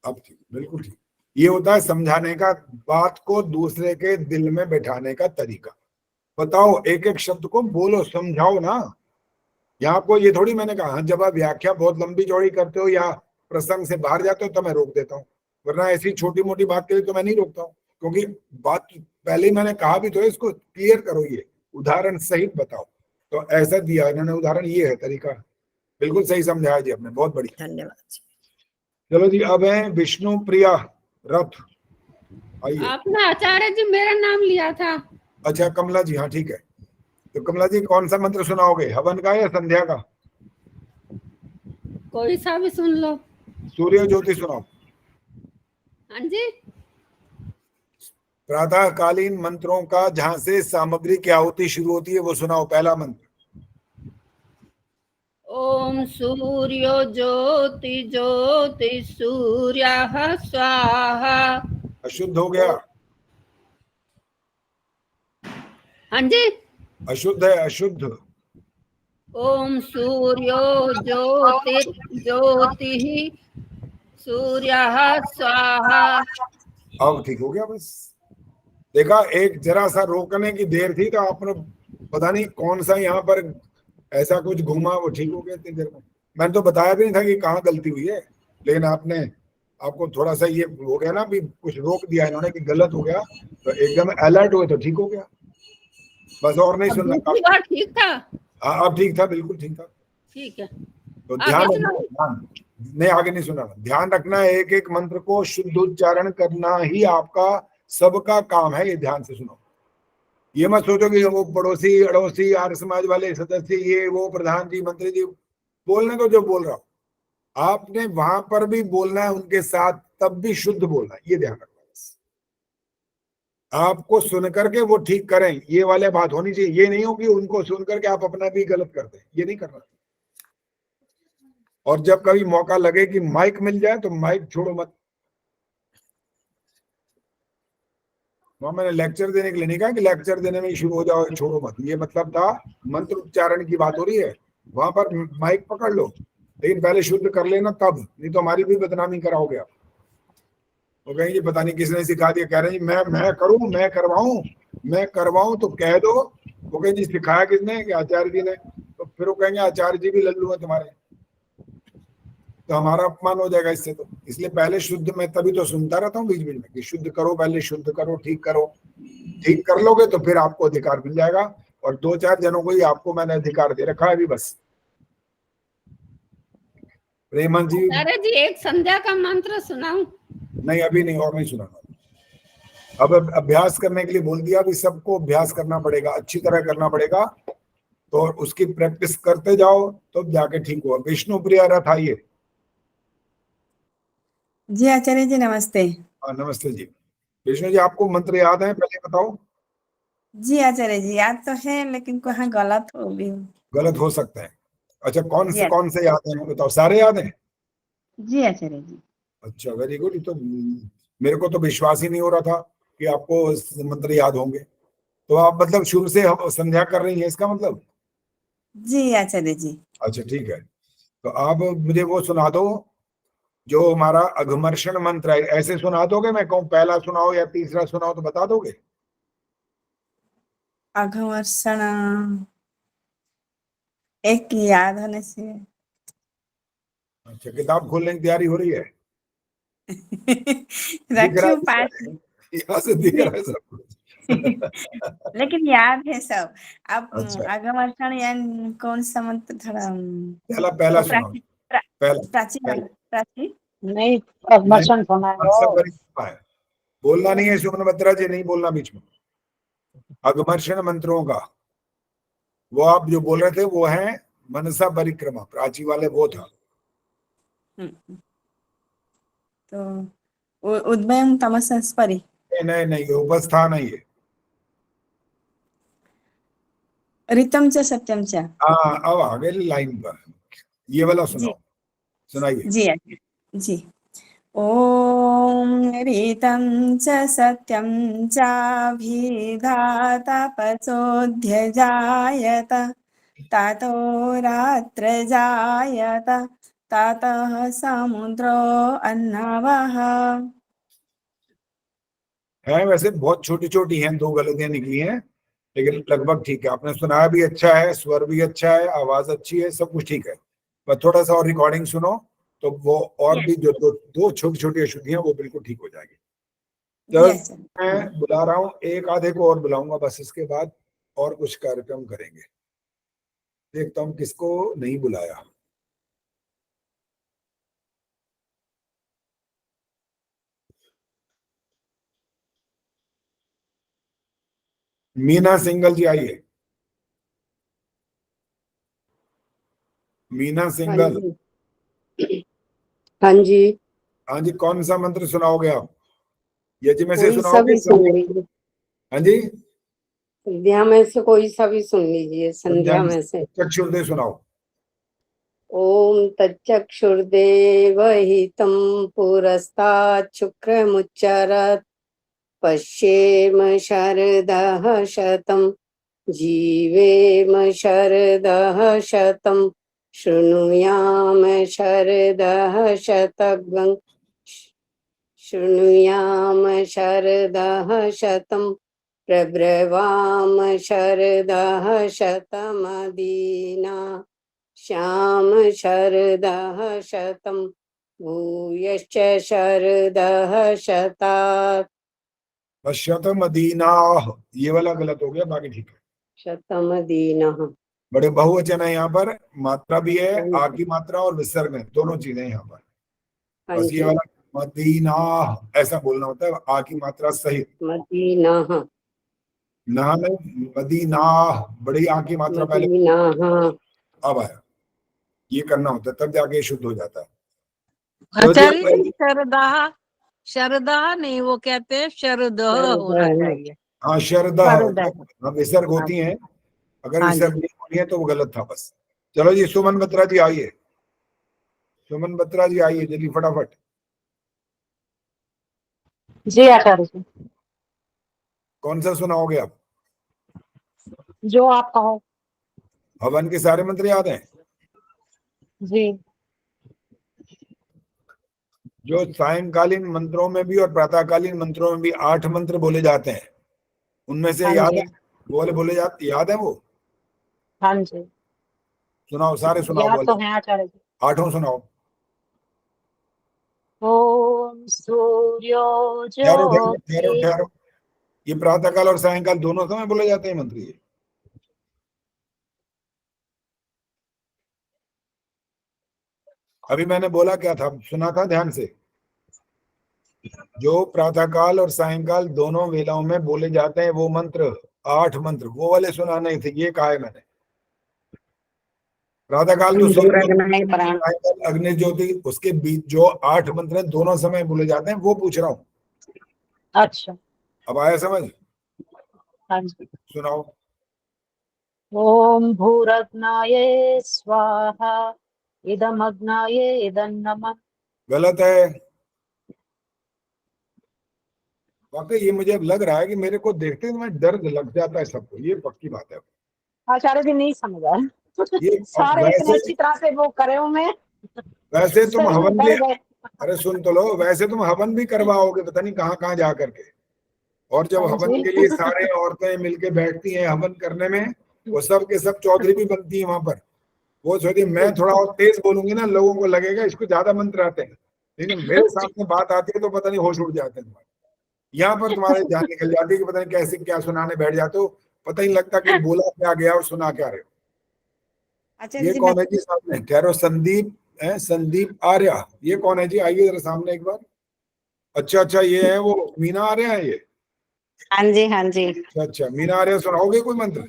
अब ठीक, बिल्कुल ठीक। ये होता है समझाने का, बात को दूसरे के दिल में बैठाने का तरीका। बताओ, एक एक शब्द को बोलो, समझाओ ना। यहाँ आपको ये थोड़ी मैंने कहा, जब आप व्याख्या बहुत लंबी चौड़ी करते हो या प्रसंग से बाहर जाते हो तो मैं रोक देता हूँ, वरना ऐसी छोटी मोटी बात के लिए तो मैं नहीं रोकता हूँ। क्योंकि बात पहले ही मैंने कहा भी तो है, इसको क्लियर करो, ये उदाहरण सहित बताओ। तो ऐसा दिया इन्होंने उदाहरण, ये है तरीका। बिल्कुल सही समझाया जी आपने, बहुत बढ़िया, धन्यवाद। चलो जी, अब है विष्णु प्रिया रथ, आइए। आपने आचार्य जी मेरा नाम लिया था। अच्छा कमला जी, हाँ ठीक है। तो कमला जी कौन सा मंत्र सुनाओगे, हवन का या संध्या का? कोई सा भी सुन लो। सूर्य ज्योति सुनाओ। हाँ जी। प्रातःकालीन मंत्रों का जहां से सामग्री की आहुति शुरू होती है वो सुनाओ, पहला मंत्र। ओम सूर्यो ज्योति ज्योति सूर्यः स्वाहा। अशुद्ध हो गया, हाँ जी। अशुद्ध है, अशुद्ध। ओम सूर्यो ज्योति ज्योति सूर्यः स्वाहा। अब ठीक हो गया। बस देखा, एक जरा सा रोकने की देर थी तो आपने पता नहीं कौन सा यहाँ पर ऐसा कुछ घूमा, वो ठीक हो गया इतनी देर में। मैंने तो बताया भी नहीं था कि कहाँ गलती हुई है, लेकिन आपको थोड़ा सा ये हो गया ना, भी कुछ रोक दिया इन्होंने कि गलत हो गया, तो एकदम अलर्ट हुए तो ठीक हो गया। बस और नहीं सुनना। दूसरी बार ठीक था? हाँ अब ठीक था, बिल्कुल ठीक था। ठीक है। तो ध्यान नहीं, आगे नहीं सुना। ध्यान रखना, एक एक मंत्र को शुद्ध उच्चारण करना ही आपका सबका काम है। ये ध्यान से सुनो, ये मत सोचो कि वो पड़ोसी अड़ोसी आर्य समाज वाले सदस्य, ये वो प्रधान जी मंत्री जी, बोलने को जो बोल रहा हूं आपने वहां पर भी बोलना है उनके साथ, तब भी शुद्ध बोलना है, ये ध्यान रखना। आपको सुन करके वो ठीक करें, ये वाले बात होनी चाहिए। ये नहीं हो कि उनको सुन करके आप अपना भी गलत कर दें, ये नहीं करना। और जब कभी मौका लगे कि माइक मिल जाए तो माइक छोड़ो मत। वहां मैंने लेक्चर देने के लिए नहीं कहा कि लेक्चर देने में शुरू हो जाओ, छोड़ो मत। ये मतलब था मंत्र उच्चारण की बात हो रही है, वहां पर माइक पकड़ लो, लेकिन पहले शुद्ध कर लेना तब, नहीं तो हमारी भी बदनामी कराओगे आप। वो कहेंगे पता नहीं किसने सिखा दिया, कह रहे हैं मैं करूं, मैं करवाऊं तो कह दो। वो कहेंगे सिखाया किसने, कि आचार्य जी ने। तो फिर वो कहेंगे आचार्य जी भी लल्लू है तुम्हारे, तो हमारा अपमान हो जाएगा इससे। तो इसलिए पहले शुद्ध, मैं तभी तो सुनता रहता हूँ बीच बीच में कि शुद्ध करो, पहले शुद्ध करो, ठीक करो। ठीक कर लोगे तो फिर आपको अधिकार मिल जाएगा। और 2-4 जनों को ही आपको मैंने अधिकार दे रखा है अभी बस। प्रेमन जी, अरे जी एक संध्या का मंत्र सुनाऊं? नहीं अभी नहीं, और नहीं सुनाना। अब अभ्यास करने के लिए बोल दिया, अभी सबको अभ्यास करना पड़ेगा, अच्छी तरह करना पड़ेगा। तो उसकी प्रैक्टिस करते जाओ तो जाके ठीक हुआ। विष्णु प्रिया रथ आइए। जी आचार्य जी नमस्ते। हाँ नमस्ते जी। विष्णु जी आपको मंत्र याद है, पहले बताओ। जी आचार्य जी याद तो है, लेकिन कहाँ गलत हो भी। गलत हो सकता है। अच्छा कौन से याद है बताओ, सारे याद हैं? जी आचार्य जी। अच्छा वेरी गुड। तो मेरे को तो विश्वास ही नहीं हो रहा था कि आपको मंत्र याद होंगे। तो आप मतलब शुरू से संध्या कर रही हैं इसका मतलब? जी आचार्य जी। अच्छा ठीक है। तो आप मुझे वो सुना दो जो हमारा अघमर्षण मंत्र है। ऐसे सुना दोगे? मैं कहूँ पहला सुनाओ या तीसरा सुनाओ तो बता दोगे? अघमर्षण एक याद होने से। अच्छा किताब खोलने की तैयारी हो रही है? रखियो पास। यहाँ से दिख रहा है सब कुछ। लेकिन याद है सब। अब अच्छा। अघमर्षण या कौन सा मंत्र थोड़ा पहला सुनाओ। प्राचीन नहीं अघमर्षण है, बोलना नहीं है। सुमनभद्रा जी नहीं बोलना बीच में। अघमर्षण मंत्रों का वो आप जो बोल रहे थे वो है मनसा परिक्रमा, प्राची वाले वो था। तो उद्भयं तमसंस्परि। नहीं उपस्थान है ये। ऋतम च सत्यम च। हाँ अब आगे लाइन पर ये वाला सुनाओ, सुनाइए। जी जी। ओम ऋतं च सत्यं चाभिधातपसोऽध्यजायत ततो रात्र जायत ततः समुद्रो अन्नवः। है वैसे बहुत छोटी छोटी हैं, 2 गलतियां निकली हैं, लेकिन लगभग ठीक है। आपने सुनाया भी अच्छा है, स्वर भी अच्छा है, आवाज अच्छी है, सब कुछ ठीक है। पर थोड़ा सा और रिकॉर्डिंग सुनो तो वो और भी जो 2 छोटी छोटी अशुद्धियां वो बिल्कुल ठीक हो जाएगी। तो मैं बुला रहा हूँ, एक आधे को और बुलाऊंगा बस, इसके बाद और कुछ कार्यक्रम करेंगे। देखता हूँ किसको नहीं बुलाया। मीना सिंगल जी आइए। मीना सिंगल। हाँ जी। हाँ जी कौन सा मंत्र सुनाओगे आप? यज्ञ में से कोई सा भी सुनाओगे? सुन लीजिए। हाँ जी संध्या में से कोई सा भी सुन लीजिए। संध्या में से चक्षुर्दय सुनाओ। ओम तच्चक्षुर्देवहितं पुरस्तात् शुक्रमुच्चरत् पश्येम शरदः शतं जीवेम शरदः शतं शृणुयाम शरदः शतम् शृणुयाम शरदः शतं प्रब्रवाम शरदः शतमदीना श्याम शरदः शतं भूयश्च शरदः शतात् शतमदीनाः, ये वाला गलत हो गया, बाकी ठीक है। शतमदीनः बड़े बहुवचन है, यहाँ पर मात्रा भी है, आ की मात्रा और विसर्ग है, दोनों चीजें यहाँ पर। बस ये वाला मदीना ऐसा बोलना होता है, आ की मात्रा सहित। मदीना ना नहीं, मदीना बड़ी आ की मात्रा पहले अब आया, ये करना होता है, तब जाके शुद्ध हो जाता है। आचार्य जी शरदा, शरदा नहीं, वो कहते हैं शरद होना चाहिए। हाँ शरदा, हाँ विसर्ग होती हैं, अगर विसर्ग नहीं होनी है तो वो गलत था बस। चलो जी सुमन बत्रा जी आइए, सुमन बत्रा जी आइए जल्दी फटाफट। जी आचार्य जी। कौन सा सुनाओगे आप? जो आप कहो। हवन के सारे मंत्र याद हैं? जी। जो सायंकालीन मंत्रों में भी और प्रातःकालीन मंत्रों में भी 8 मंत्र बोले जाते हैं, उनमें से याद है वो वाले बोले जाते, याद है वो? हाँ जी। सुनाओ, सारे सुनाओ। याद तो है आचार्य जी। 8 सुनाओ। ओम सूर्यो ठहरो, ये प्रातःकाल और सायंकाल दोनों समय बोले जाते हैं मंत्र ये। अभी मैंने बोला क्या था, सुना था ध्यान से? जो प्रातःकाल और सायंकाल दोनों वेलाओं में बोले जाते हैं वो मंत्र, 8 मंत्र, वो वाले सुना नहीं थे, ये कहा है मैंने। प्रातःकाल तो अग्नि ज्योति, उसके बीच जो 8 मंत्र हैं दोनों समय बोले जाते हैं, वो पूछ रहा हूँ। अच्छा, अब आया समझ? हाँ जी। सुनाओ। ओम भूरग्नाये स्वाहा इदम अग्नाये इदं नमः। गलत है, वाकई ये मुझे अब लग रहा है कि मेरे को देखते ही मैं दर्द लग जाता है सबको, ये पक्की बात है। आचार्य जी नहीं समझा ये सारे इतने अच्छी तरह से वो करे हूँ मैं। वैसे तुम हवन भी, अरे सुन तो लो, वैसे तुम हवन भी करवाओगे पता नहीं कहाँ कहाँ जा करके, और जब हवन के लिए सारे औरतें मिलके बैठती हैं हवन करने में, वो सब के सब चौधरी भी बनती है वहां पर। वो सोचिए मैं थोड़ा और तेज बोलूंगी ना, लोगों को लगेगा इसको ज्यादा मंत्र आते हैं, लेकिन मेरे सामने बात आती है तो पता नहीं होश उड़ जाते हैं। यहाँ पर तुम्हारे जान निकल जाती है कि पता नहीं कैसे क्या सुनाने बैठ जाते हो, पता ही लगता कि बोला क्या गया और सुना क्या रहे हो। ये कौन है जी सामने? ठहरो, संदीप है, संदीप आर्या, ये कौन है जी? आइए जरा सामने एक बार। अच्छा, ये है वो मीना आर्या है ये? हाँ जी, हाँ जी। अच्छा, मीना आर्या, सुनाओगे कोई मंत्र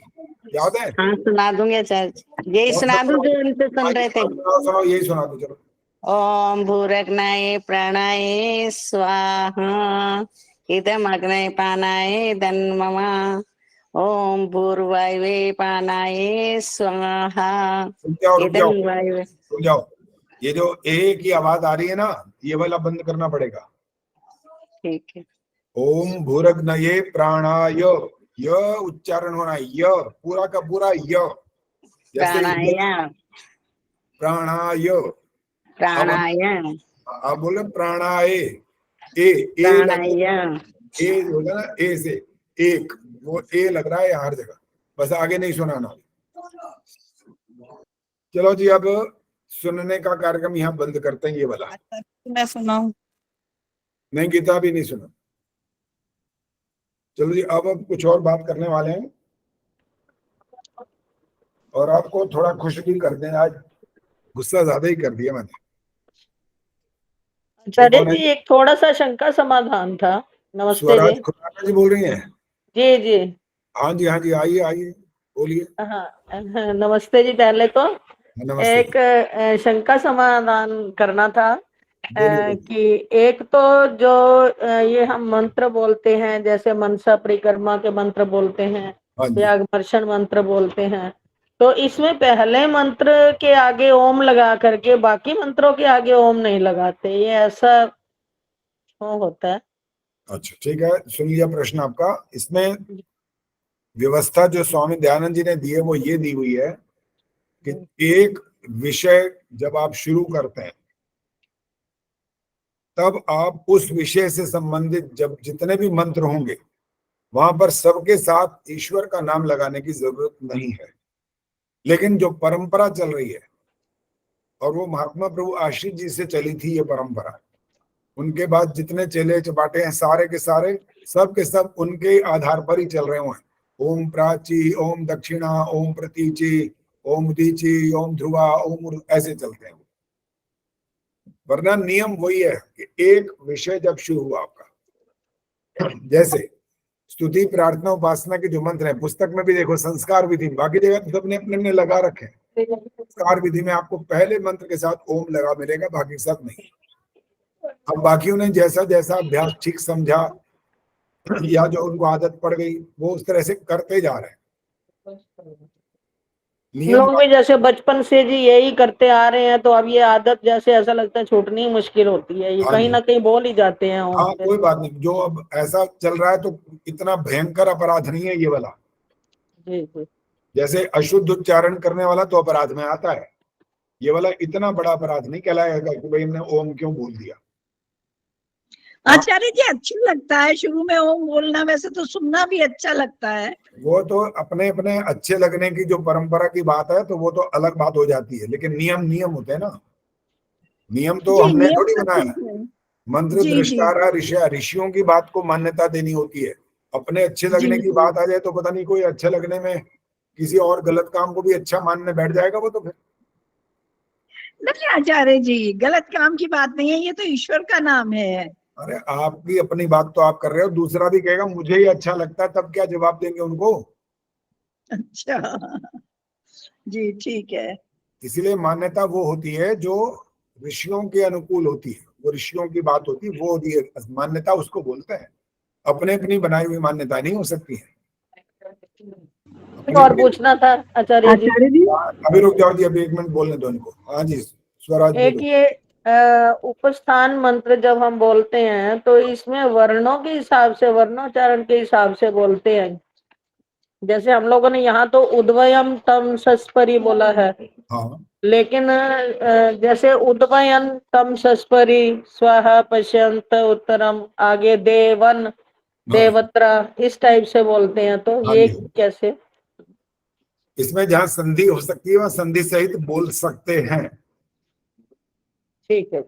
याद है? हाँ सुना दूंगे आचार्य, यही सुना दूं जो उनसे सुन रहे थे। सुनाओ, यही सुना दो चलो। ओम भूरग्नाय प्राणाय स्वाहा इदम अग्नय पानाय धन्ममा ओम भूर्वायुवे पानाय स्वाहा इदम वायुवे। रुक जाओ, ये जो ए की आवाज आ रही है ना, ये वाला बंद करना पड़ेगा। ठीक है। ओम भूरग्नये प्राणाय, य उच्चारण होना है, य पूरा का पूरा य, जैसे प्राणाय, प्राणाय, आप बोले प्राणाय, ए होगा ना, ए से एक, वो ए लग रहा है हर जगह, बस आगे नहीं सुनाना। चलो जी, अब सुनने का कार्यक्रम यहाँ बंद करते हैं, ये वाला मैं सुनाऊं? नहीं, गीता भी नहीं सुना। चलो जी, अब कुछ और बात करने वाले हैं और आपको थोड़ा खुश भी कर दें, आज गुस्सा ज्यादा ही कर दिया मैंने। आचार्य जी, एक थोड़ा सा शंका समाधान था। नमस्ते जी। खुराना जी बोल रही हैं? जी जी। हाँ जी, हाँ जी, आइए आइए, बोलिए। हाँ नमस्ते जी। पहले तो एक शंका समाधान करना था कि एक तो जो ये हम मंत्र बोलते हैं, जैसे मनसा परिक्रमा के मंत्र बोलते हैं, त्यागमर्शन मंत्र बोलते हैं, तो इसमें पहले मंत्र के आगे ओम लगा करके बाकी मंत्रों के आगे ओम नहीं लगाते, ये ऐसा क्यों होता है? अच्छा ठीक है, सुन लिया प्रश्न आपका। इसमें व्यवस्था जो स्वामी दयानंद जी ने दी है वो ये दी हुई है कि एक विषय जब आप शुरू करते हैं तब आप उस विषय से संबंधित जब जितने भी मंत्र होंगे वहां पर सबके साथ ईश्वर का नाम लगाने की जरूरत नहीं है। लेकिन जो परंपरा चल रही है, और वो महात्मा प्रभु आशीष जी से चली थी ये परंपरा, उनके बाद जितने चेले चपाटे हैं सारे के सारे सब के सब उनके आधार पर ही चल रहे हुए हैं। ओम प्राची, ओम दक्षिणा, ओम प्रतीची, ओम उदीची, ओम ध्रुवा, ओम, ऐसे चलते हैं। वरना नियम वही है कि एक विषय जब शुरू हुआ आपका, जैसे स्तुति प्रार्थना उपासना के जो मंत्र है पुस्तक में भी देखो, संस्कार विधि, बाकी जगह तो सबने अपने अपने लगा रखे हैं। संस्कार विधि में आपको पहले मंत्र के साथ ओम लगा मिलेगा, बाकी सब नहीं। अब बाकियों ने जैसा जैसा अभ्यास ठीक समझा या जो उनको आदत पड़ गई वो उस तरह से करते जा रहे हैं। लोग भी जैसे बचपन से जी यही करते आ रहे हैं, तो अब ये आदत जैसे ऐसा लगता है छूटनी मुश्किल होती है, ये कहीं ना कहीं बोल ही जाते हैं। हाँ कोई बात नहीं, जो अब ऐसा चल रहा है तो इतना भयंकर अपराध नहीं है ये वाला। जी जी। जैसे अशुद्ध उच्चारण करने वाला तो अपराध में आता है, ये वाला इतना बड़ा अपराध नहीं कहलाएगा कि भाई हमने ओम क्यों बोल दिया। आचार्य जी अच्छा लगता है शुरू में ओम बोलना, वैसे तो सुनना भी अच्छा लगता है। वो तो अपने अपने अच्छे लगने की जो परंपरा की बात है तो वो तो अलग बात हो जाती है, लेकिन नियम नियम होते हैं ना। नियम तो हमने थोड़ी बनाया, मंत्र दृष्टारा ऋषियों की बात को मान्यता देनी होती है। अपने अच्छे लगने की बात आ जाए तो पता नहीं कोई अच्छे लगने में किसी और गलत काम को भी अच्छा मानने बैठ जाएगा वो तो फिर। नहीं आचार्य जी, गलत काम की बात नहीं है, ये तो ईश्वर का नाम है। अरे आपकी अपनी बात तो आप कर रहे हो, दूसरा भी कहेगा मुझे ही अच्छा लगता है, तब क्या जवाब देंगे उनको? अच्छा जी ठीक है। इसीलिए मान्यता वो होती है जो ऋषियों के अनुकूल होती है, वो ऋषियों की बात होती है, वो होती है मान्यता, उसको बोलते हैं। अपने अपनी बनाई हुई मान्यता नहीं हो सकती है। और पूछना था आचार्य जी। अभी रुक जाओ जी, अभी 1 मिनट बोलने दो इनको। हाँ जी स्वराज। एक ये उपस्थान मंत्र जब हम बोलते हैं तो इसमें वर्णों के हिसाब से, वर्णोच्चारण के हिसाब से बोलते हैं। जैसे हम लोगों ने यहाँ तो उद्वयम तम सस्परी बोला है। हाँ। लेकिन जैसे उद्वयन तम सस्परी स्वाहा पश्यंत उत्तरम, आगे देवन देवत्रा, इस टाइप से बोलते हैं, तो ये कैसे? इसमें जहाँ संधि हो सकती है वहाँ संधि सहित बोल सकते हैं। ठीक है,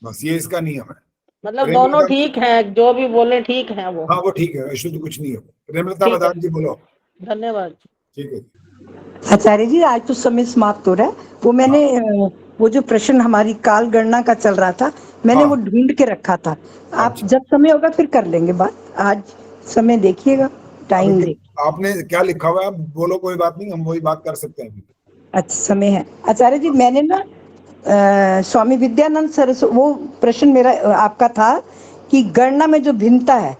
बस ये इसका नियम है। मतलब दोनों ठीक है, जो भी बोले ठीक है वो। हाँ वो ठीक है, अशुद्ध कुछ नहीं है। प्रेमलता प्रधान जी बोलो। धन्यवाद। ठीक है आचार्य जी, आज तो समय समाप्त हो रहा है। वो मैंने वो जो प्रश्न हमारी काल गणना का चल रहा था, मैंने वो ढूंढ के रखा था। आप जब समय होगा फिर कर लेंगे बात, आज समय देखिएगा, टाइम देखिए। आपने क्या लिखा हुआ है आप बोलो, कोई बात नहीं, हम वही बात कर सकते हैं। अच्छा समय है आचार्य जी। मैंने ना स्वामी विद्यानंद सरस्वती, वो प्रश्न मेरा आपका था कि गणना में जो भिन्नता है,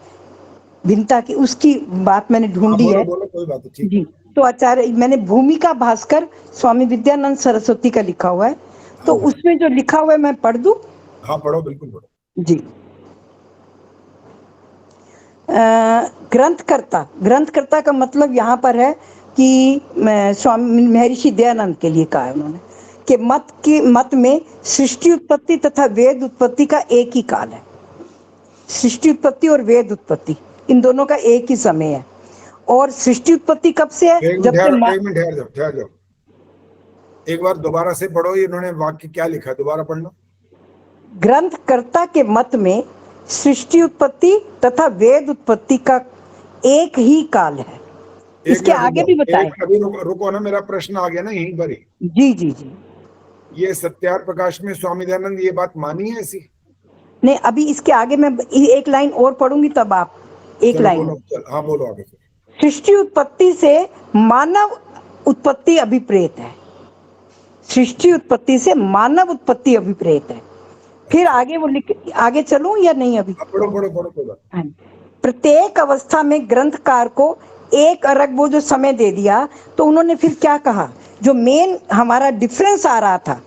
भिन्नता की उसकी बात मैंने ढूंढी है। बोलो, कोई बात नहीं, ठीक। जी तो आचार्य मैंने भूमिका भास्कर स्वामी विद्यानंद सरस्वती का लिखा हुआ है, तो उसमें जो लिखा हुआ है मैं पढ़ दूं? हाँ पढ़ो, बिल्कुल पढ़ो जी। ग्रंथकर्ता का मतलब यहाँ पर है कि स्वामी महर्षि दयानंद के लिए कहा है उन्होंने कि मत में सृष्टि उत्पत्ति तथा वेद उत्पत्ति का एक ही काल है। सृष्टि उत्पत्ति और वेद उत्पत्ति इन दोनों का एक ही समय है। और सृष्टि उत्पत्ति कब से है? जब से ठहर जाओ, एक बार दोबारा से पढ़ो, इन्होंने वाक्य क्या लिखा है, दोबारा पढ़ना। ग्रंथकर्ता के मत में सृष्टि उत्पत्ति तथा वेद उत्पत्ति का एक ही काल है। इसके आगे भी बताएं। अभी रुको ना, मेरा प्रश्न आ गया ना यहीं पर ही। जी जी जी। ये सत्यार्थ प्रकाश में स्वामी दयानंद ये बात मानी है ऐसी? नहीं, अभी इसके आगे मैं एक लाइन और पढ़ूंगी तब आप एक लाइन। हाँ बोलो आगे। सृष्टि उत्पत्ति से मानव उत्पत्ति अभिप्रेत है। सृष्टि उत्पत्ति से मानव उत्पत्ति अभिप्रेत है। फिर आगे वो आगे चलूं या नहीं? अभी पढ़ो। प्रत्येक अवस्था में ग्रंथकार को एक अरग वो जो समय दे दिया, तो उन्होंने फिर क्या कहा जो मेन हमारा डिफरेंस आ रहा था,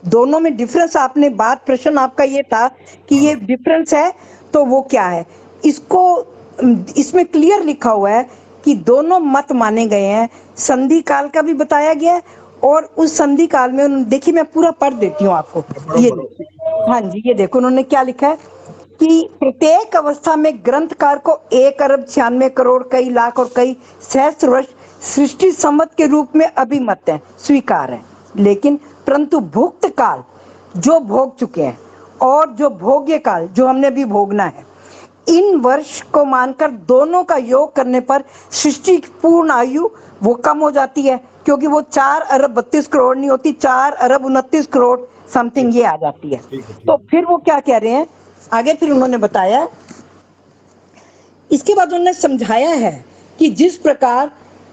दोनों में डिफरेंस, आपने बात, प्रश्न आपका ये था कि ये डिफरेंस है तो वो क्या है, इसको इसमें क्लियर लिखा हुआ है कि दोनों मत माने गए हैं। संधि काल का भी बताया गया है और उस संधि काल में देखिए, मैं पूरा पढ़ देती हूँ आपको, ये हाँ जी, ये देखो उन्होंने क्या लिखा है कि प्रत्येक अवस्था में ग्रंथकार को 1 अरब 96 करोड़ कई लाख और कई सहस्त्र वर्ष सृष्टि सम्मत के रूप में अभिमत है, स्वीकार है, लेकिन परंतु भुक्त काल जो भोग चुके हैं और जो भोग्य काल जो हमने अभी भोगना है, इन वर्ष को मानकर दोनों का योग करने पर सृष्टि की पूर्ण आयु वो कम हो जाती है, क्योंकि वो 4 अरब 32 करोड़ नहीं होती, 4 अरब 29 करोड़ समथिंग ये आ जाती है। तो फिर वो क्या कह रहे हैं आगे, फिर उन्होंने बताया, इसके बाद उन्होंने समझाया है कि जिस प्रकार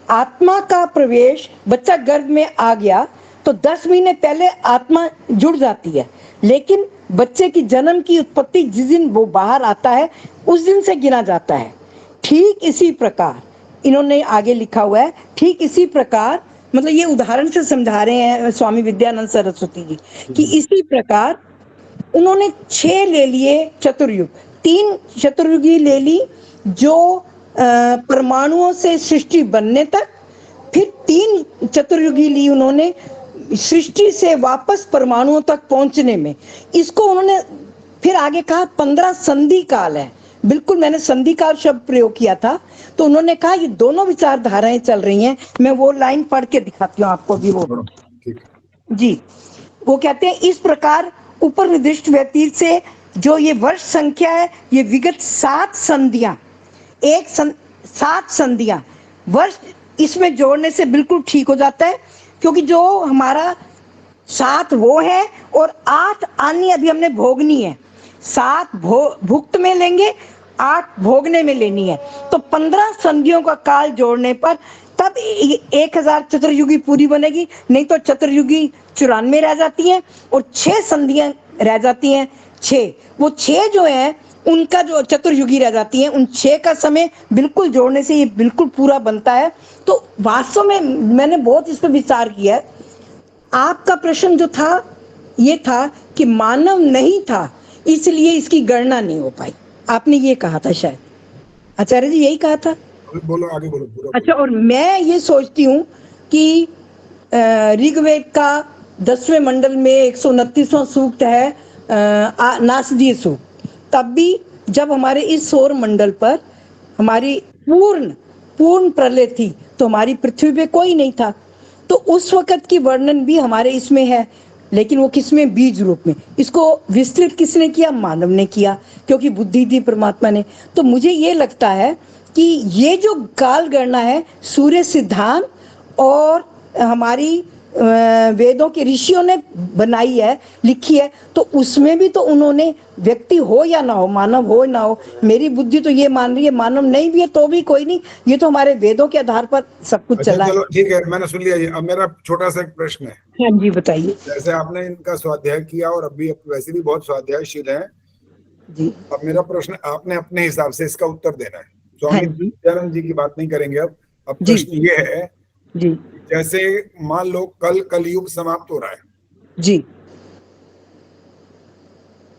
आत्मा का प्रवेश, बच्चा गर्भ में आ गया तो 10 महीने पहले आत्मा जुड़ जाती है, लेकिन बच्चे की जन्म की उत्पत्ति जिस दिन वो बाहर आता है उस दिन से गिना जाता है। ठीक इसी प्रकार इन्होंने आगे लिखा हुआ है, ठीक इसी प्रकार, मतलब ये उदाहरण से समझा रहे हैं स्वामी विद्यानंद सरस्वती जी कि इसी प्रकार उन्होंने 6 ले लिए चतुर्युग, 3 चतुर्युगी ले ली जो परमाणुओं से सृष्टि बनने तक, फिर 3 चतुर्युगी ली उन्होंने सृष्टि से वापस परमाणुओं तक पहुंचने में। इसको उन्होंने फिर आगे कहा 15 संधि काल है, बिल्कुल मैंने संधि काल शब्द प्रयोग किया था। तो उन्होंने कहा ये दोनों विचारधाराएं चल रही हैं, मैं वो लाइन पढ़ के दिखाती हूँ आपको भी, वो जी, वो कहते हैं इस प्रकार ऊपर निर्दिष्ट व्यतीत से जो ये वर्ष संख्या है, ये विगत 7 संधियां, 7 संधियां वर्ष इसमें जोड़ने से बिल्कुल ठीक हो जाता है, क्योंकि जो हमारा 7 वो है और 8 अन्य अभी हमने भोगनी है, 7 भुक्त में लेंगे, 8 भोगने में लेनी है, तो 15 संधियों का काल जोड़ने पर तब 1000 चतुर्युगी पूरी बनेगी, नहीं तो चतुर्युगी 94 रह जाती हैं और 6 संधियां रह जाती हैं, 6 वो 6 जो है उनका जो चतुर्युगी रह जाती है, उन 6 का समय बिल्कुल जोड़ने से ये बिल्कुल पूरा बनता है। तो वास्तव में मैंने बहुत इस पर विचार किया है। आपका प्रश्न जो था ये था कि मानव नहीं था इसलिए इसकी गणना नहीं हो पाई, आपने ये कहा था शायद, आचार्य जी यही कहा था? बोलो आगे बोलो पूरा। अच्छा, और मैं ये सोचती हूँ कि ऋग्वेद का 10वें मंडल में 129वां सूक्त है नासदीय सूक्त, तब भी जब हमारे इस सौर मंडल पर हमारी पूर्ण प्रलय थी तो हमारी पृथ्वी पे कोई नहीं था, तो उस वक्त की वर्णन भी हमारे इसमें है, लेकिन वो किसमें, बीज रूप में। इसको विस्तृत किसने किया? मानव ने किया, क्योंकि बुद्धि दी परमात्मा ने। तो मुझे ये लगता है कि ये जो काल गणना है सूर्य सिद्धांत और हमारी वेदों के ऋषियों ने बनाई है, लिखी है, तो उसमें भी तो उन्होंने व्यक्ति हो या ना हो, मानव हो ना हो, मेरी बुद्धि तो ये मान रही है मानव नहीं भी है तो भी कोई नहीं, ये तो हमारे वेदों के आधार पर सब कुछ चला है। चलो ठीक है, मैंने सुन लिया। अब मेरा छोटा सा एक प्रश्न है। हाँ जी बताइए। जैसे आपने इनका स्वाध्याय किया और अभी वैसे भी बहुत स्वाध्यायशील है जी। अब मेरा प्रश्न, आपने अपने हिसाब से इसका उत्तर देना है। स्वामी विद्यानंद जी की बात नहीं करेंगे अब प्रश्न ये है जी, जैसे मान लो कल कलयुग समाप्त हो रहा है जी,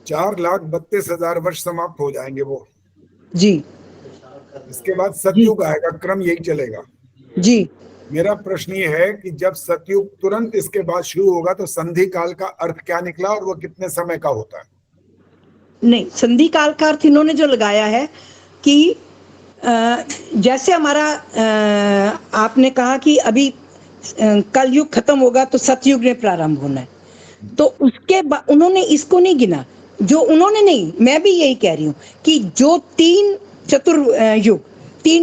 4,32,000 वर्ष समाप्त हो जाएंगे वो जी, इसके बाद सतयुग आएगा, क्रम यही चलेगा जी। मेरा प्रश्न ये है कि जब सतयुग तुरंत इसके बाद शुरू होगा तो संधि काल का अर्थ क्या निकला और वो कितने समय का होता है? नहीं, संधि काल का अर्थ इन्होंने जो लगाया है कि जैसे हमारा आपने कहा कि अभी कलयुग खत्म होगा तो सतयुग में प्रारंभ होना है, तो उसके बाद उन्होंने इसको नहीं गिना, जो उन्होंने नहीं, मैं भी यही कह रही हूँ कि जो 3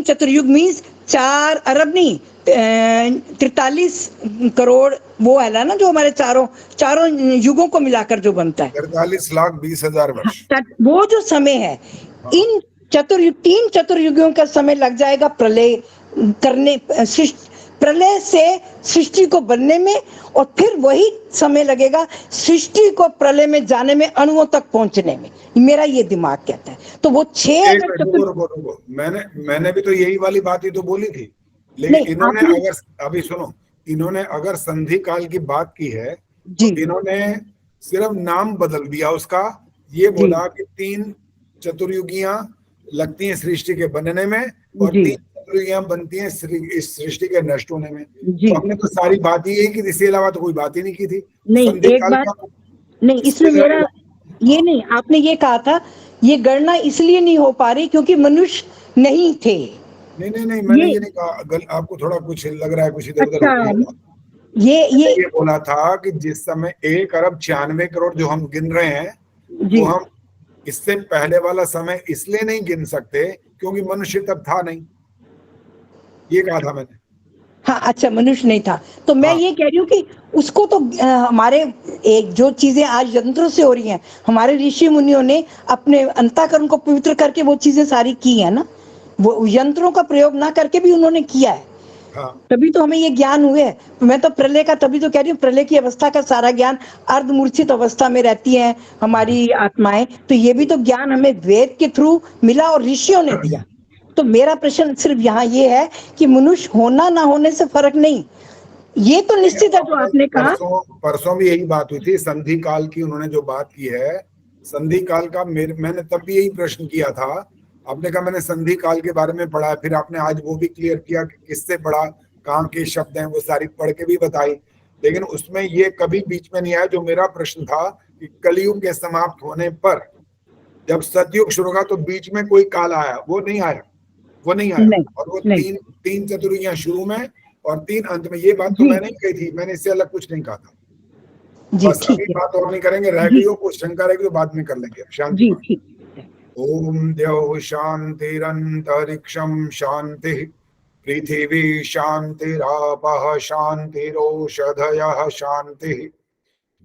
चतुर्युग मीन्स 4 अरब नहीं 43 करोड़ वो है ना, जो हमारे चारों युगों को मिलाकर जो बनता है 43,20,000 वर्ष, वो जो समय है, इन 3 चतुर्युगों का समय लग जाएगा प्रलय करने, प्रलय से सृष्टि को बनने में, और फिर वही समय लगेगा सृष्टि को प्रलय में जाने में, अणुओं तक पहुंचने में, मेरा ये दिमाग कहता है। तो वो 6 रुको, मैंने भी तो यही वाली बात ही तो बोली थी, लेकिन इन्होंने अगर अभी सुनो, इन्होंने अगर संधि काल की बात की है जी तो इन्होंने सिर्फ नाम बदल दिया उसका, ये बोला कि 3 चतुर्युगियां लगती हैं सृष्टि के बनने में और जी 3 चतुर्युगियां बनती हैं इस सृष्टि के नष्ट होने में। जी तो हमने तो सारी बात यही की, इसके अलावा तो कोई बात ही नहीं की थी। नहीं, संधि एक काल बात का नहीं, इसमें मेरा ये नहीं, आपने ये कहा था ये गणना इसलिए नहीं हो पा रही क्योंकि मनुष्य नहीं थे। नहीं, मैंने ये नहीं कहा, आपको थोड़ा कुछ लग रहा है, कुछ इधर उधर अच्छा, हो गया। ये बोला था कि जिस समय 1 अरब 96 करोड़ जो हम गिन रहे हैं, जी वो हम इससे पहले वाला समय इसलिए नहीं गिन सकते क्योंकि मनुष्य तब था नहीं, ये कहा था मैंने। हाँ, अच्छा, मनुष्य नहीं था। तो मैं ये कह रही हूँ कि उसको तो हमारे एक जो चीजें आज यंत्रों से हो रही हैं, हमारे ऋषि मुनियों ने अपने अंतःकरण को पवित्र करके वो चीजें सारी की है ना, वो यंत्रों का प्रयोग ना करके भी उन्होंने किया है। तभी तो हमें ये ज्ञान हुए है। मैं तो प्रलय का तभी तो कह रही हूँ, प्रलय की अवस्था का सारा ज्ञान अर्धमूर्छित अवस्था में रहती है हमारी आत्माएं, तो ये भी तो ज्ञान हमें वेद के थ्रू मिला और ऋषियों ने दिया। तो मेरा प्रश्न सिर्फ यहाँ ये है कि मनुष्य होना ना होने से फर्क नहीं, ये तो निश्चित है जो आपने कहा। परसों भी यही बात हुई थी, संधि काल की उन्होंने जो बात की है, संधि काल का मैंने तब भी यही प्रश्न किया था। आपने कहा मैंने संधि काल के बारे में पढ़ा है, फिर आपने आज वो भी क्लियर किया कि किससे पढ़ा, कहाँ के शब्द हैं, वो सारी पढ़ के भी बताई। लेकिन उसमें ये कभी बीच में नहीं आया जो मेरा प्रश्न था कि कलयुग के समाप्त होने पर जब सतयुग शुरू होगा तो बीच में कोई काल आया, वो नहीं आया। और वो तीन चतुर्युगियां शुरू में और 3 अंत में। ये बात तो मैंने ही कही थी, मैंने इससे अलग कुछ नहीं कहा था। बस अभी बात और नहीं करेंगे, रह गई हो कुछ शंका रहेगी तो बाद में कर लेंगे। शांति। ओम द्यौः शान्तिरन्तरिक्षं शान्तिः, पृथिवी शान्तिरापः शान्तिरोषधयः शान्तिः,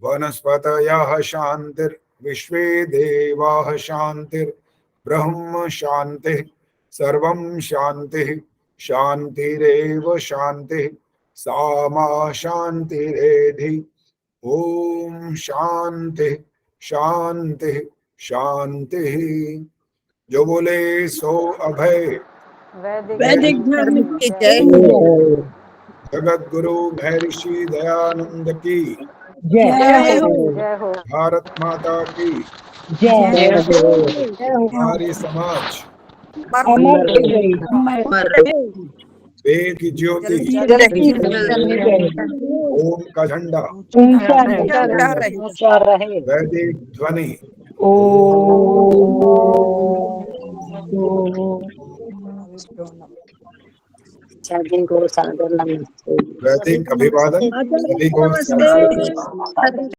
वनस्पतयः शान्तिर्विश्वे देवाः शान्तिर्ब्रह्म शान्तिः, सर्वं शान्तिः शान्तिरेव शान्तिः, सा मा शान्तिरेधि। ओम शान्तिः शान्तिः शान्तिः। जो बोले सो अभय। वैदिक धर्म की जय। जगत गुरु महर्षि दयानंद की जय हो। भारत माता की जय हो। हमारी समाज वेद की ज्योति, ओम का झंडा ऊंचा रहे। वैदिक ध्वनि वैदिक अभिवादन सभी को।